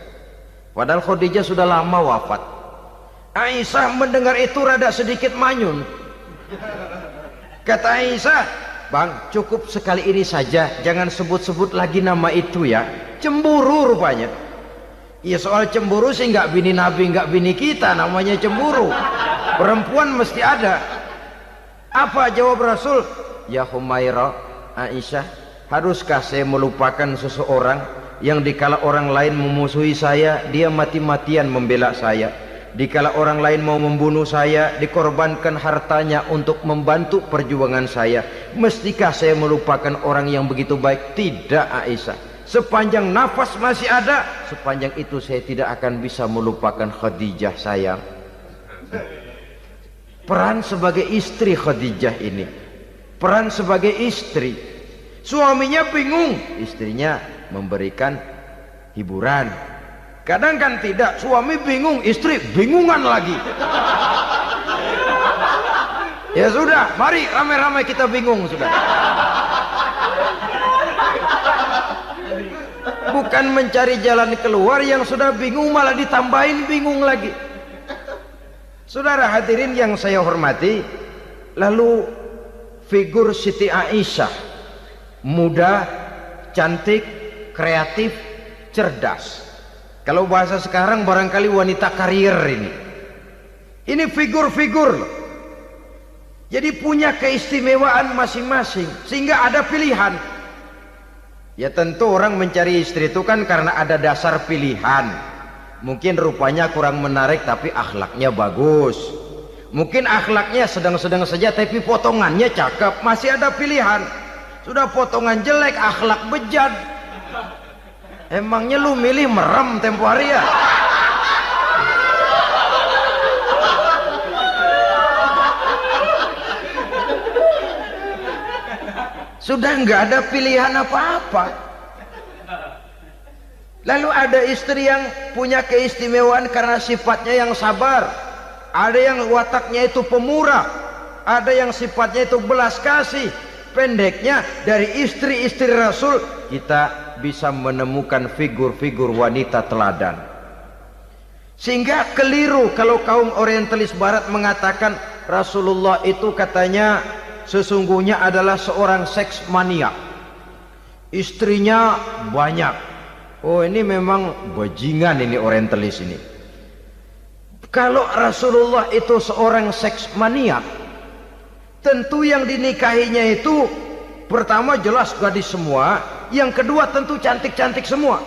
Padahal Khadijah sudah lama wafat. Aisyah mendengar itu rada sedikit manyun. Kata Aisyah, bang cukup sekali ini saja, jangan sebut-sebut lagi nama itu ya. Cemburu rupanya. Ya soal cemburu sih nggak bini Nabi, nggak bini kita, namanya cemburu. Perempuan mesti ada. Apa jawab Rasul? Ya Humairah, Aisyah, haruskah saya melupakan seseorang yang dikala orang lain memusuhi saya, dia mati-matian membela saya. Dikala orang lain mau membunuh saya, dikorbankan hartanya untuk membantu perjuangan saya. Mestikah saya melupakan orang yang begitu baik? Tidak Aisyah. Sepanjang nafas masih ada, sepanjang itu saya tidak akan bisa melupakan Khadijah sayang. Peran sebagai istri Khadijah ini, peran sebagai istri. Suaminya bingung, istrinya memberikan hiburan. Kadang kan tidak, suami bingung, istri bingungan lagi. Ya sudah, mari ramai-ramai kita bingung sudah. Bukan mencari jalan keluar, yang sudah bingung malah ditambahin bingung lagi. Saudara hadirin yang saya hormati, lalu figur Siti Aisyah, muda, cantik, kreatif, cerdas. Kalau bahasa sekarang barangkali wanita karier ini. Ini figur-figur loh. Jadi punya keistimewaan masing-masing, sehingga ada pilihan. Ya tentu orang mencari istri itu kan karena ada dasar pilihan. Mungkin rupanya kurang menarik tapi akhlaknya bagus. Mungkin akhlaknya sedang-sedang saja tapi potongannya cakep, masih ada pilihan. Sudah potongan jelek, akhlak bejat. Emangnya lu milih merem tempo hari ya? Sudah nggak ada pilihan apa-apa. Lalu ada istri yang punya keistimewaan karena sifatnya yang sabar. Ada yang wataknya itu pemurah. Ada yang sifatnya itu belas kasih. Pendeknya dari istri-istri Rasul kita bisa menemukan figur-figur wanita teladan. Sehingga keliru kalau kaum orientalis barat mengatakan Rasulullah itu katanya sesungguhnya adalah seorang seks mania. Istrinya banyak. Oh ini memang bajingan ini orientalis ini. Kalau Rasulullah itu seorang seks mania, tentu yang dinikahinya itu pertama jelas gadis semua, yang kedua tentu cantik-cantik semua.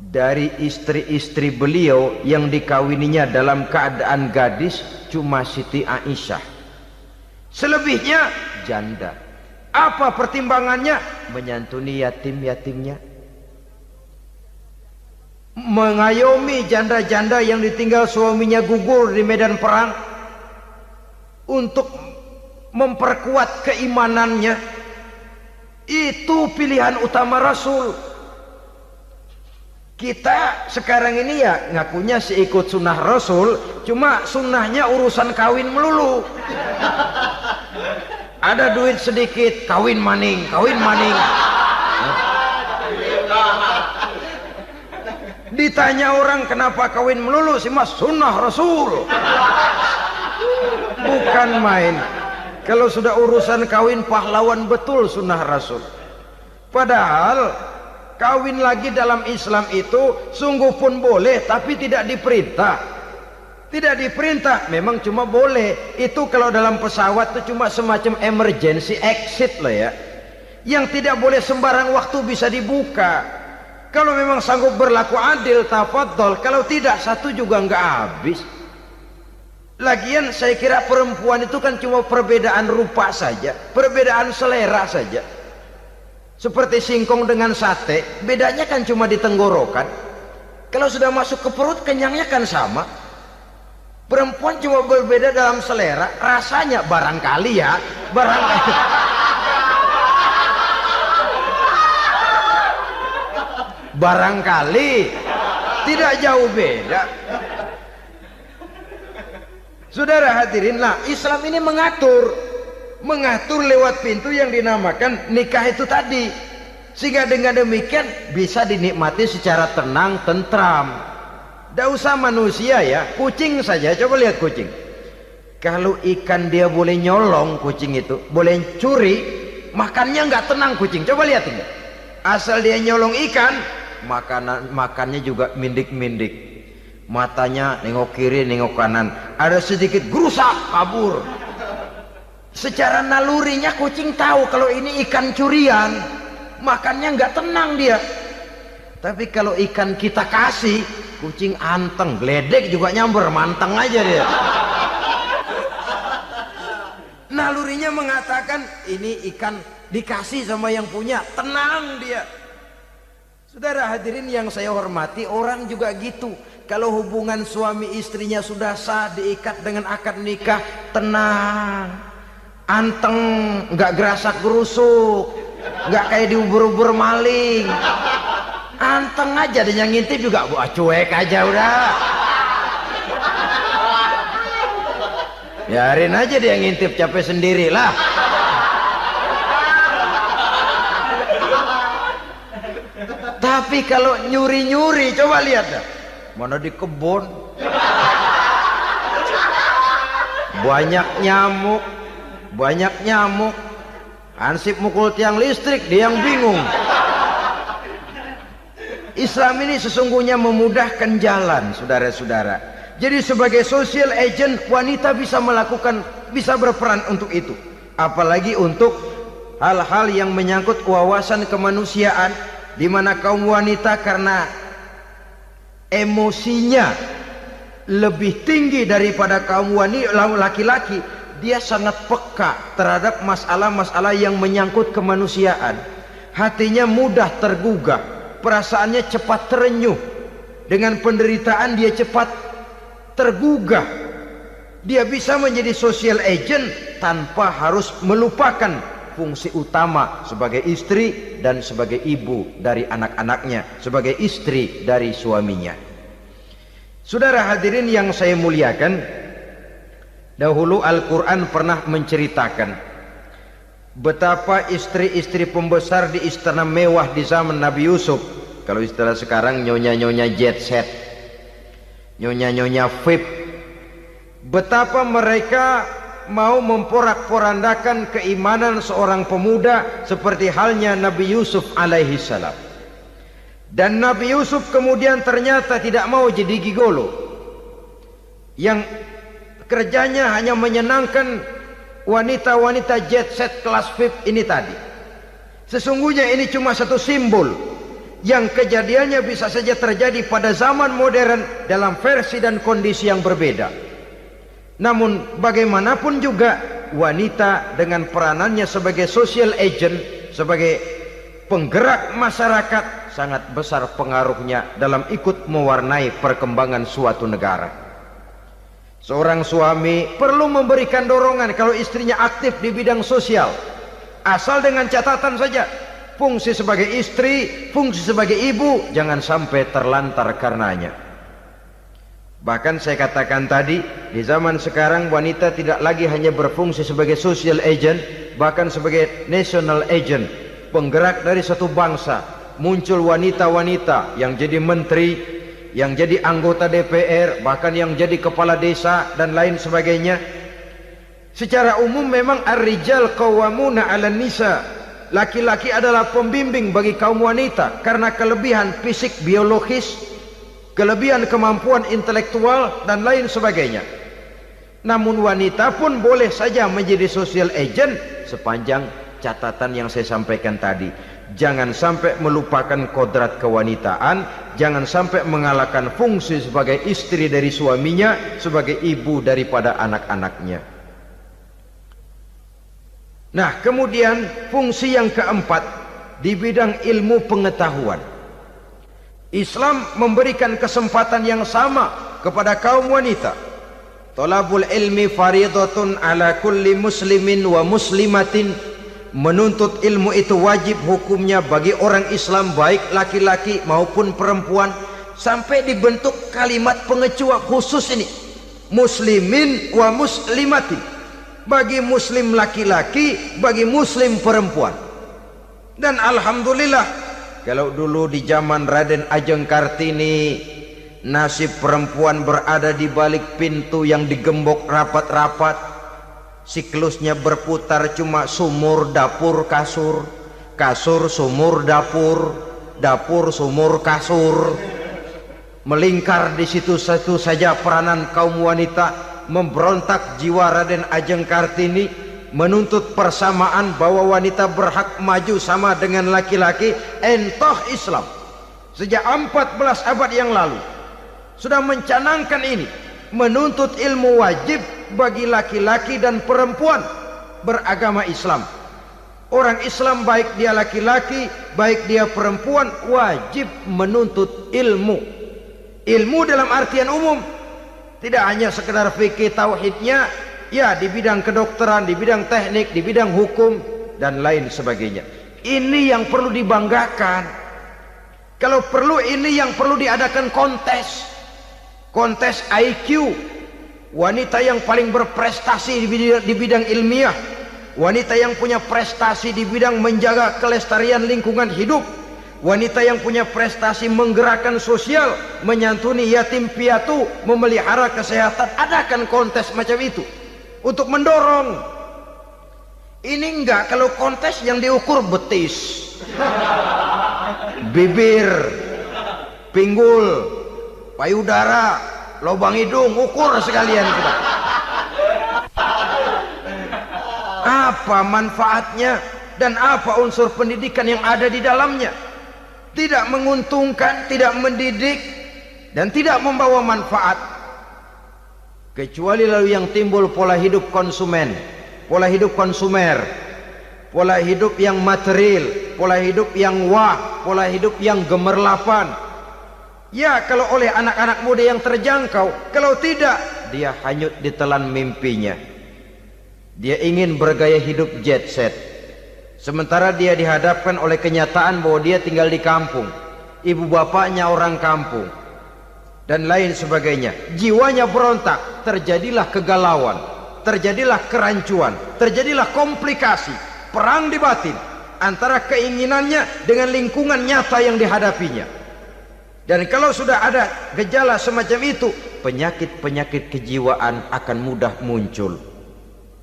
Dari istri-istri beliau yang dikawininya dalam keadaan gadis cuma Siti Aisyah. Selebihnya janda. Apa pertimbangannya? Menyantuni yatim-yatimnya, mengayomi janda-janda yang ditinggal suaminya gugur di medan perang, untuk memperkuat keimanannya. Itu pilihan utama Rasul. Kita sekarang ini ya ngakunya sih ikut sunnah Rasul, cuma sunnahnya urusan kawin melulu. Ada duit sedikit, kawin maning, kawin maning. Ditanya orang kenapa kawin melulu, sih mas sunnah Rasul. Bukan main. Kalau sudah urusan kawin pahlawan betul sunnah Rasul. Padahal kawin lagi dalam Islam itu sungguh pun boleh, tapi tidak diperintah. Tidak diperintah, memang cuma boleh. Itu kalau dalam pesawat itu cuma semacam emergency exit lah ya. Yang tidak boleh sembarang waktu bisa dibuka. Kalau memang sanggup berlaku adil, tafadhol. Kalau tidak, satu juga nggak habis. Lagian saya kira perempuan itu kan cuma perbedaan rupa saja, perbedaan selera saja. Seperti singkong dengan sate, bedanya kan cuma di tenggorokan. Kalau sudah masuk ke perut, kenyangnya kan sama. Perempuan cuma berbeda dalam selera, rasanya barangkali ya, barangkali. Barangkali tidak jauh beda. Saudara hadirinlah, Islam ini mengatur lewat pintu yang dinamakan nikah itu tadi, sehingga dengan demikian bisa dinikmati secara tenang, tentram. Tidak usah manusia ya, kucing saja. Coba lihat kucing. Kalau ikan dia boleh nyolong, kucing itu boleh curi, makannya nggak tenang kucing. Coba lihat ini. Asal dia nyolong ikan, makannya juga mindik-mindik. Matanya nengok kiri, nengok kanan. Ada sedikit gerusak, kabur. Secara nalurinya kucing tahu kalau ini ikan curian, makannya nggak tenang dia. Tapi kalau ikan kita kasih, kucing anteng, geledek juga nyamber, manteng aja dia. Nalurinya mengatakan ini ikan dikasih sama yang punya, tenang dia. Saudara hadirin yang saya hormati, orang juga gitu. Kalau hubungan suami istrinya sudah sah, diikat dengan akad nikah, tenang, anteng, nggak gerasak gerusuk, nggak kayak diubur-ubur maling, anteng aja. Dan yang ngintip juga cuek aja udah. Biarin aja dia ngintip, capek sendirilah. Tapi kalau nyuri-nyuri, coba lihat dah. Mana di kebun banyak nyamuk, hansip mukul tiang listrik, dia yang bingung. Islam ini sesungguhnya memudahkan jalan, saudara-saudara. Jadi sebagai social agent, wanita bisa berperan untuk itu, apalagi untuk hal-hal yang menyangkut wawasan kemanusiaan, di mana kaum wanita karena emosinya lebih tinggi daripada kaum laki-laki, dia sangat peka terhadap masalah-masalah yang menyangkut kemanusiaan. Hatinya mudah tergugah, perasaannya cepat terenyuh, dengan penderitaan dia cepat tergugah. Dia bisa menjadi social agent tanpa harus melupakan fungsi utama sebagai istri dan sebagai ibu dari anak-anaknya, sebagai istri dari suaminya. Saudara hadirin yang saya muliakan, dahulu Al-Quran pernah menceritakan betapa istri-istri pembesar di istana mewah di zaman Nabi Yusuf, kalau istilah sekarang nyonya-nyonya jet set, nyonya-nyonya VIP, betapa mereka mau memporak-porandakan keimanan seorang pemuda seperti halnya Nabi Yusuf alaihi salam. Dan Nabi Yusuf kemudian ternyata tidak mau jadi gigolo yang kerjanya hanya menyenangkan wanita-wanita jet set kelas VIP ini tadi. Sesungguhnya ini cuma satu simbol yang kejadiannya bisa saja terjadi pada zaman modern dalam versi dan kondisi yang berbeda. Namun bagaimanapun juga, wanita dengan peranannya sebagai social agent, sebagai penggerak masyarakat, sangat besar pengaruhnya dalam ikut mewarnai perkembangan suatu negara. Seorang suami perlu memberikan dorongan kalau istrinya aktif di bidang sosial, asal dengan catatan saja, fungsi sebagai istri, fungsi sebagai ibu, jangan sampai terlantar karenanya. Bahkan saya katakan tadi, di zaman sekarang wanita tidak lagi hanya berfungsi sebagai social agent, bahkan sebagai national agent, penggerak dari satu bangsa. Muncul wanita-wanita yang jadi menteri, yang jadi anggota DPR, bahkan yang jadi kepala desa dan lain sebagainya. Secara umum memang ar-rijal qawwamuna 'alan nisa. Laki-laki adalah pembimbing bagi kaum wanita karena kelebihan fisik biologis, kelebihan kemampuan intelektual dan lain sebagainya. Namun wanita pun boleh saja menjadi social agent sepanjang catatan yang saya sampaikan tadi. Jangan sampai melupakan kodrat kewanitaan, jangan sampai mengalahkan fungsi sebagai istri dari suaminya, sebagai ibu daripada anak-anaknya. Nah, kemudian fungsi yang keempat di bidang ilmu pengetahuan. Islam memberikan kesempatan yang sama kepada kaum wanita. Thalabul ilmi faridatun ala kulli muslimin wa muslimatin. Menuntut ilmu itu wajib hukumnya bagi orang Islam, baik laki-laki maupun perempuan. Sampai dibentuk kalimat pengecuali khusus ini, muslimin wa muslimatin, bagi muslim laki-laki, bagi muslim perempuan. Dan alhamdulillah, kalau dulu di zaman Raden Ajeng Kartini, nasib perempuan berada di balik pintu yang digembok rapat-rapat. Siklusnya berputar cuma sumur, dapur, kasur, kasur, sumur, dapur, dapur, sumur, kasur. Melingkar di situ satu saja peranan kaum wanita. Memberontak jiwa Raden Ajeng Kartini, menuntut persamaan bahwa wanita berhak maju sama dengan laki-laki. Entah Islam sejak 14 abad yang lalu sudah mencanangkan ini, menuntut ilmu wajib bagi laki-laki dan perempuan beragama Islam. Orang Islam baik dia laki-laki, baik dia perempuan, wajib menuntut ilmu. Ilmu dalam artian umum, tidak hanya sekedar fikih tauhidnya, ya di bidang kedokteran, di bidang teknik, di bidang hukum dan lain sebagainya. Ini yang perlu dibanggakan. Kalau perlu, ini yang perlu diadakan kontes. Kontes IQ. Wanita yang paling berprestasi di bidang ilmiah, wanita yang punya prestasi di bidang menjaga kelestarian lingkungan hidup, wanita yang punya prestasi menggerakkan sosial, menyantuni yatim piatu, memelihara kesehatan. Adakan kontes macam itu untuk mendorong. Ini enggak, kalau kontes yang diukur betis, bibir, pinggul, payudara, lubang hidung, ukur sekalian kita. Apa manfaatnya dan apa unsur pendidikan yang ada di dalamnya? Tidak menguntungkan, tidak mendidik, dan tidak membawa manfaat. Kecuali lalu yang timbul pola hidup konsumen, pola hidup konsumer, pola hidup yang material, pola hidup yang wah, pola hidup yang gemerlapan. Ya, kalau oleh anak-anak muda yang terjangkau. Kalau tidak, dia hanyut ditelan mimpinya. Dia ingin bergaya hidup jet set, sementara dia dihadapkan oleh kenyataan bahwa dia tinggal di kampung, ibu bapaknya orang kampung, dan lain sebagainya. Jiwanya berontak, terjadilah kegalauan, terjadilah kerancuan, terjadilah komplikasi, perang di batin antara keinginannya dengan lingkungan nyata yang dihadapinya. Dan kalau sudah ada gejala semacam itu, penyakit-penyakit kejiwaan akan mudah muncul.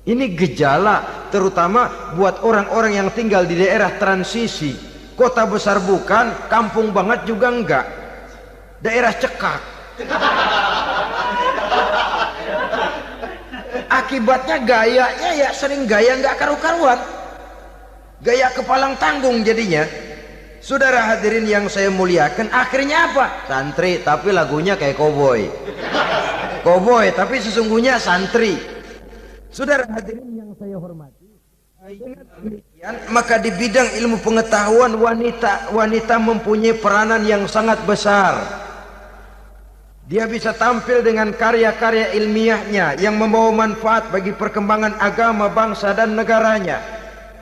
Ini gejala terutama buat orang-orang yang tinggal di daerah transisi. Kota besar bukan, kampung banget juga enggak, daerah cekak. Akibatnya gayanya ya sering gaya enggak karu-karuan, gaya kepalang tanggung jadinya. Saudara hadirin yang saya muliakan, akhirnya apa? Santri tapi lagunya kayak koboi. Koboi tapi sesungguhnya santri. Saudara hadirin yang saya hormati, maka di bidang ilmu pengetahuan wanita mempunyai peranan yang sangat besar. Dia bisa tampil dengan karya-karya ilmiahnya yang membawa manfaat bagi perkembangan agama, bangsa dan negaranya.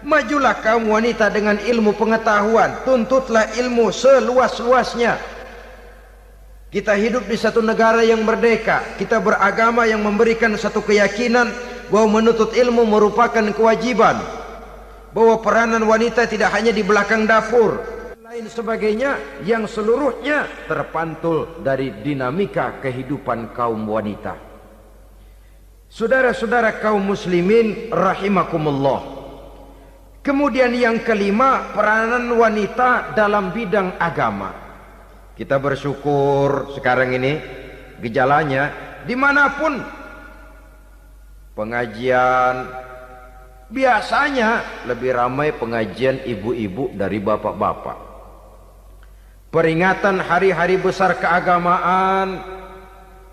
Majulah kaum wanita dengan ilmu pengetahuan, tuntutlah ilmu seluas-luasnya. Kita hidup di satu negara yang merdeka, kita beragama yang memberikan satu keyakinan bahwa menuntut ilmu merupakan kewajiban, bahwa peranan wanita tidak hanya di belakang dapur, lain sebagainya yang seluruhnya terpantul dari dinamika kehidupan kaum wanita. Saudara-saudara kaum muslimin rahimakumullah. Kemudian yang kelima, peranan wanita dalam bidang agama. Kita bersyukur sekarang ini gejalanya dimanapun pengajian, biasanya lebih ramai pengajian ibu-ibu dari bapak-bapak. Peringatan hari-hari besar keagamaan,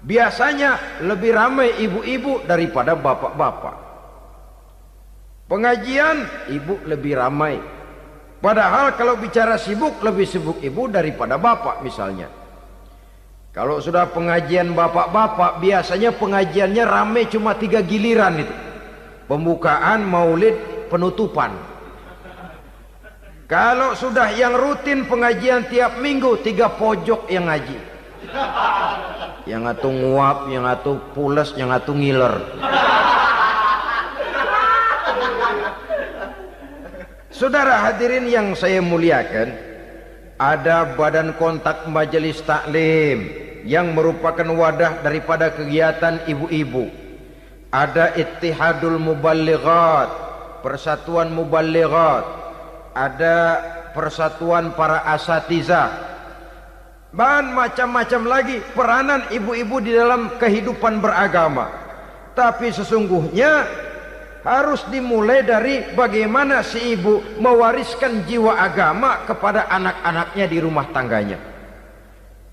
biasanya lebih ramai ibu-ibu daripada bapak-bapak. Pengajian ibu lebih ramai. Padahal kalau bicara sibuk, lebih sibuk ibu daripada bapak misalnya. Kalau sudah pengajian bapak-bapak, biasanya pengajiannya ramai cuma 3 giliran itu. Pembukaan, maulid, penutupan. Kalau sudah yang rutin pengajian tiap minggu, 3 pojok yang ngaji. Yang atuh nguap, yang atuh pules, yang atuh ngiler. Saudara hadirin yang saya muliakan, ada badan kontak majelis taklim yang merupakan wadah daripada kegiatan ibu-ibu. Ada Ittihadul Muballighat, Persatuan Muballighat. Ada Persatuan Para Asatizah. Dan macam-macam lagi peranan ibu-ibu di dalam kehidupan beragama. Tapi sesungguhnya harus dimulai dari bagaimana si ibu mewariskan jiwa agama kepada anak-anaknya di rumah tangganya.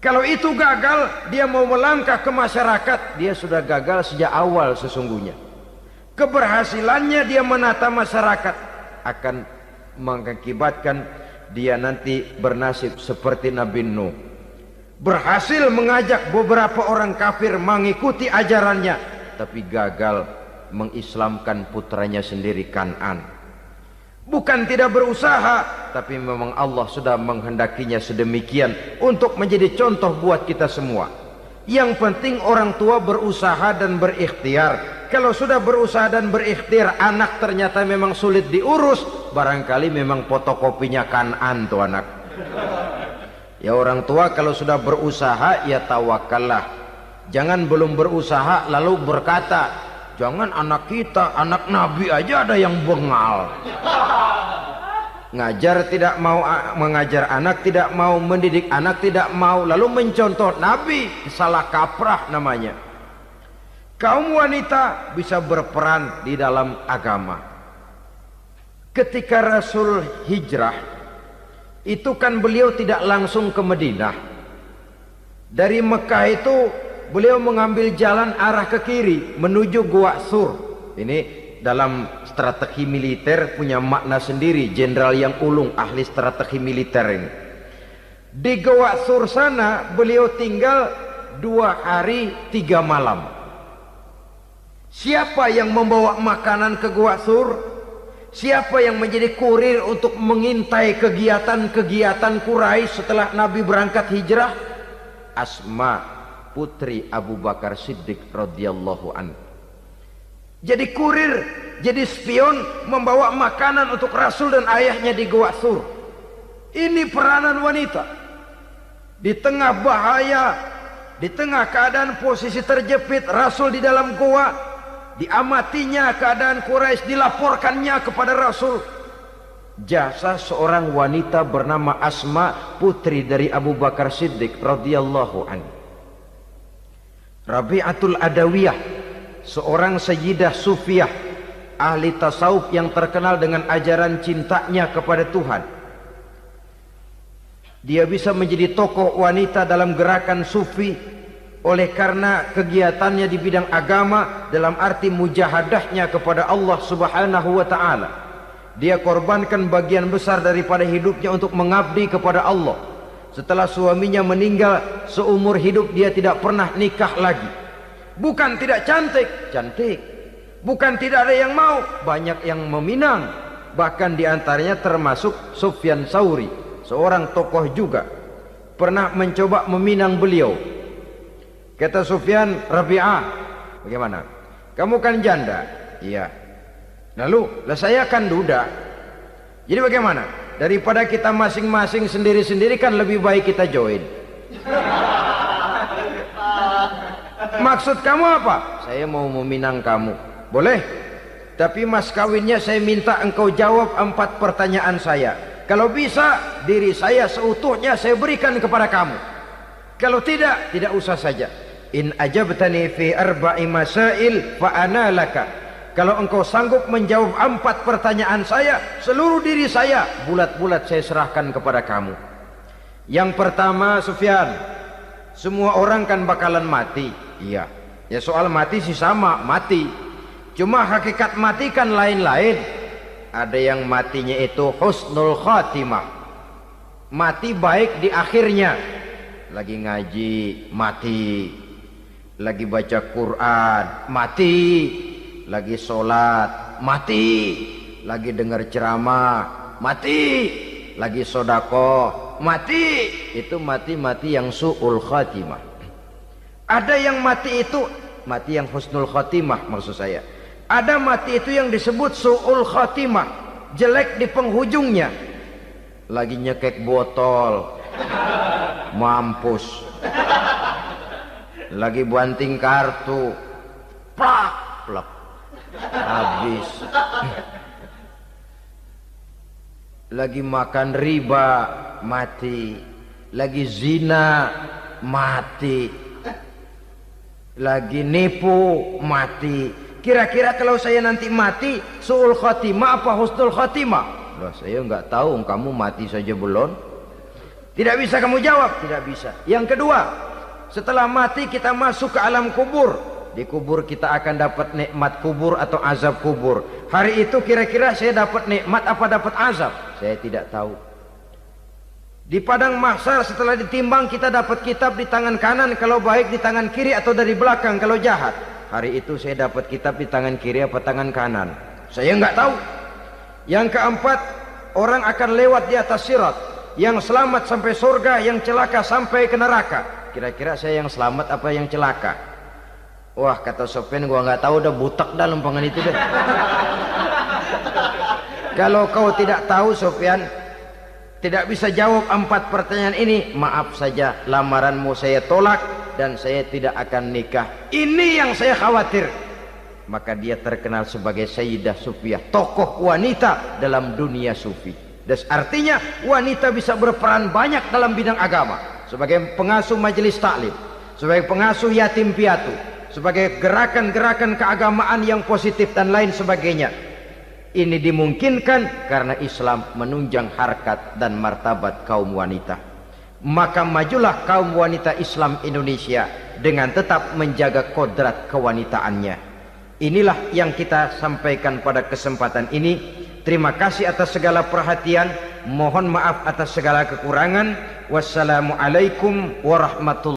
Kalau itu gagal, dia mau melangkah ke masyarakat, dia sudah gagal sejak awal sesungguhnya. Keberhasilannya dia menata masyarakat akan mengakibatkan dia nanti bernasib seperti Nabi Nuh. Berhasil mengajak beberapa orang kafir mengikuti ajarannya, tapi gagal mengislamkan putranya sendiri Kan'an. Bukan tidak berusaha, tapi memang Allah sudah menghendakinya sedemikian untuk menjadi contoh buat kita semua. Yang penting orang tua berusaha dan berikhtiar. Kalau sudah berusaha dan berikhtiar, anak ternyata memang sulit diurus, barangkali memang fotokopinya Kan'an tuh anak. Ya orang tua kalau sudah berusaha, ya tawakallah. Jangan belum berusaha lalu berkata, jangan anak kita, anak Nabi aja ada yang bengal. Ngajar tidak mau, mengajar anak tidak mau, mendidik anak tidak mau, lalu mencontoh Nabi, salah kaprah namanya. Kaum wanita bisa berperan di dalam agama. Ketika Rasul hijrah, itu kan beliau tidak langsung ke Madinah. Dari Mekah itu beliau mengambil jalan arah ke kiri menuju Gua Sur. Ini dalam strategi militer punya makna sendiri. Jenderal yang ulung, ahli strategi militer ini. Di Gua Sur sana beliau tinggal 2 hari 3 malam. Siapa yang membawa makanan ke Gua Sur? Siapa yang menjadi kurir untuk mengintai kegiatan-kegiatan Quraisy setelah Nabi berangkat hijrah? Asma, putri Abu Bakar Siddiq radhiyallahu anhu. Jadi kurir, jadi spion, membawa makanan untuk Rasul dan ayahnya di Gua Sur. Ini peranan wanita. Di tengah bahaya, di tengah keadaan posisi terjepit, Rasul di dalam gua, diamatinya keadaan Quraisy, dilaporkannya kepada Rasul. Jasa seorang wanita bernama Asma, putri dari Abu Bakar Siddiq radhiyallahu anhu. Rabi'atul Adawiyah, seorang sayyidah sufiyah, ahli tasawuf yang terkenal dengan ajaran cintanya kepada Tuhan. Dia bisa menjadi tokoh wanita dalam gerakan sufi oleh karena kegiatannya di bidang agama dalam arti mujahadahnya kepada Allah Subhanahu wa taala. Dia korbankan bagian besar daripada hidupnya untuk mengabdi kepada Allah. Setelah suaminya meninggal, seumur hidup dia tidak pernah nikah lagi. Bukan tidak cantik, cantik. Bukan tidak ada yang mau, banyak yang meminang. Bahkan diantaranya termasuk Sufyan Tsauri, seorang tokoh juga, pernah mencoba meminang beliau. Kata Sufyan, Rabi'ah, bagaimana? Kamu kan janda? Iya. Lalu, lah saya kan duda. Jadi bagaimana? Daripada kita masing-masing sendiri-sendiri kan lebih baik kita join. Maksud kamu apa? Saya mau meminang kamu. Boleh? Tapi mas kawinnya saya minta engkau jawab 4 pertanyaan saya. Kalau bisa, diri saya seutuhnya saya berikan kepada kamu. Kalau tidak, tidak usah saja. In ajabtani fi 4 masail fa ana laka. Kalau engkau sanggup menjawab 4 pertanyaan saya, seluruh diri saya bulat-bulat saya serahkan kepada kamu. Yang pertama, Sufyan, semua orang kan bakalan mati. Iya. Ya soal mati sih sama, mati. Cuma hakikat mati kan lain-lain. Ada yang matinya itu husnul khatimah. Mati baik di akhirnya. Lagi ngaji, mati. Lagi baca Quran, mati. Lagi sholat, mati. Lagi dengar ceramah, mati. Lagi sodakoh, mati. Itu mati-mati yang su'ul khatimah. Ada yang mati itu mati yang husnul khatimah, maksud saya. Ada mati itu yang disebut su'ul khatimah, jelek di penghujungnya. Lagi nyekek botol, mampus. Lagi banting kartu, plak plak, habis. Lagi makan riba, mati. Lagi zina, mati. Lagi nipu, mati. Kira-kira kalau saya nanti mati, su'ul khatimah apa husnul khatimah? Loh, saya enggak tahu, kamu mati saja belum. Tidak bisa kamu jawab, tidak bisa. Yang kedua, setelah mati kita masuk ke alam kubur. Di kubur kita akan dapat nikmat kubur atau azab kubur. Hari itu kira-kira saya dapat nikmat apa dapat azab? Saya tidak tahu. Di padang mahsyar setelah ditimbang kita dapat kitab di tangan kanan kalau baik, di tangan kiri atau dari belakang kalau jahat. Hari itu saya dapat kitab di tangan kiri apa tangan kanan? Saya enggak tahu. Yang keempat, orang akan lewat di atas sirat. Yang selamat sampai surga, yang celaka sampai ke neraka. Kira-kira saya yang selamat apa yang celaka? Wah, kata Sofyan, gua nggak tahu, udah butak dah lempangan itu deh. Kalau kau tidak tahu, Sofyan, tidak bisa jawab 4 pertanyaan ini, maaf saja, lamaranmu saya tolak dan saya tidak akan nikah. Ini yang saya khawatir. Maka dia terkenal sebagai Sayyidah Sufiyah, tokoh wanita dalam dunia sufi. Dan artinya wanita bisa berperan banyak dalam bidang agama, sebagai pengasuh majelis taklim, sebagai pengasuh yatim piatu, sebagai gerakan-gerakan keagamaan yang positif dan lain sebagainya. Ini dimungkinkan karena Islam menunjang harkat dan martabat kaum wanita. Maka majulah kaum wanita Islam Indonesia dengan tetap menjaga kodrat kewanitaannya. Inilah yang kita sampaikan pada kesempatan ini. Terima kasih atas segala perhatian. Mohon maaf atas segala kekurangan. Wassalamualaikum warahmatullahi wabarakatuh.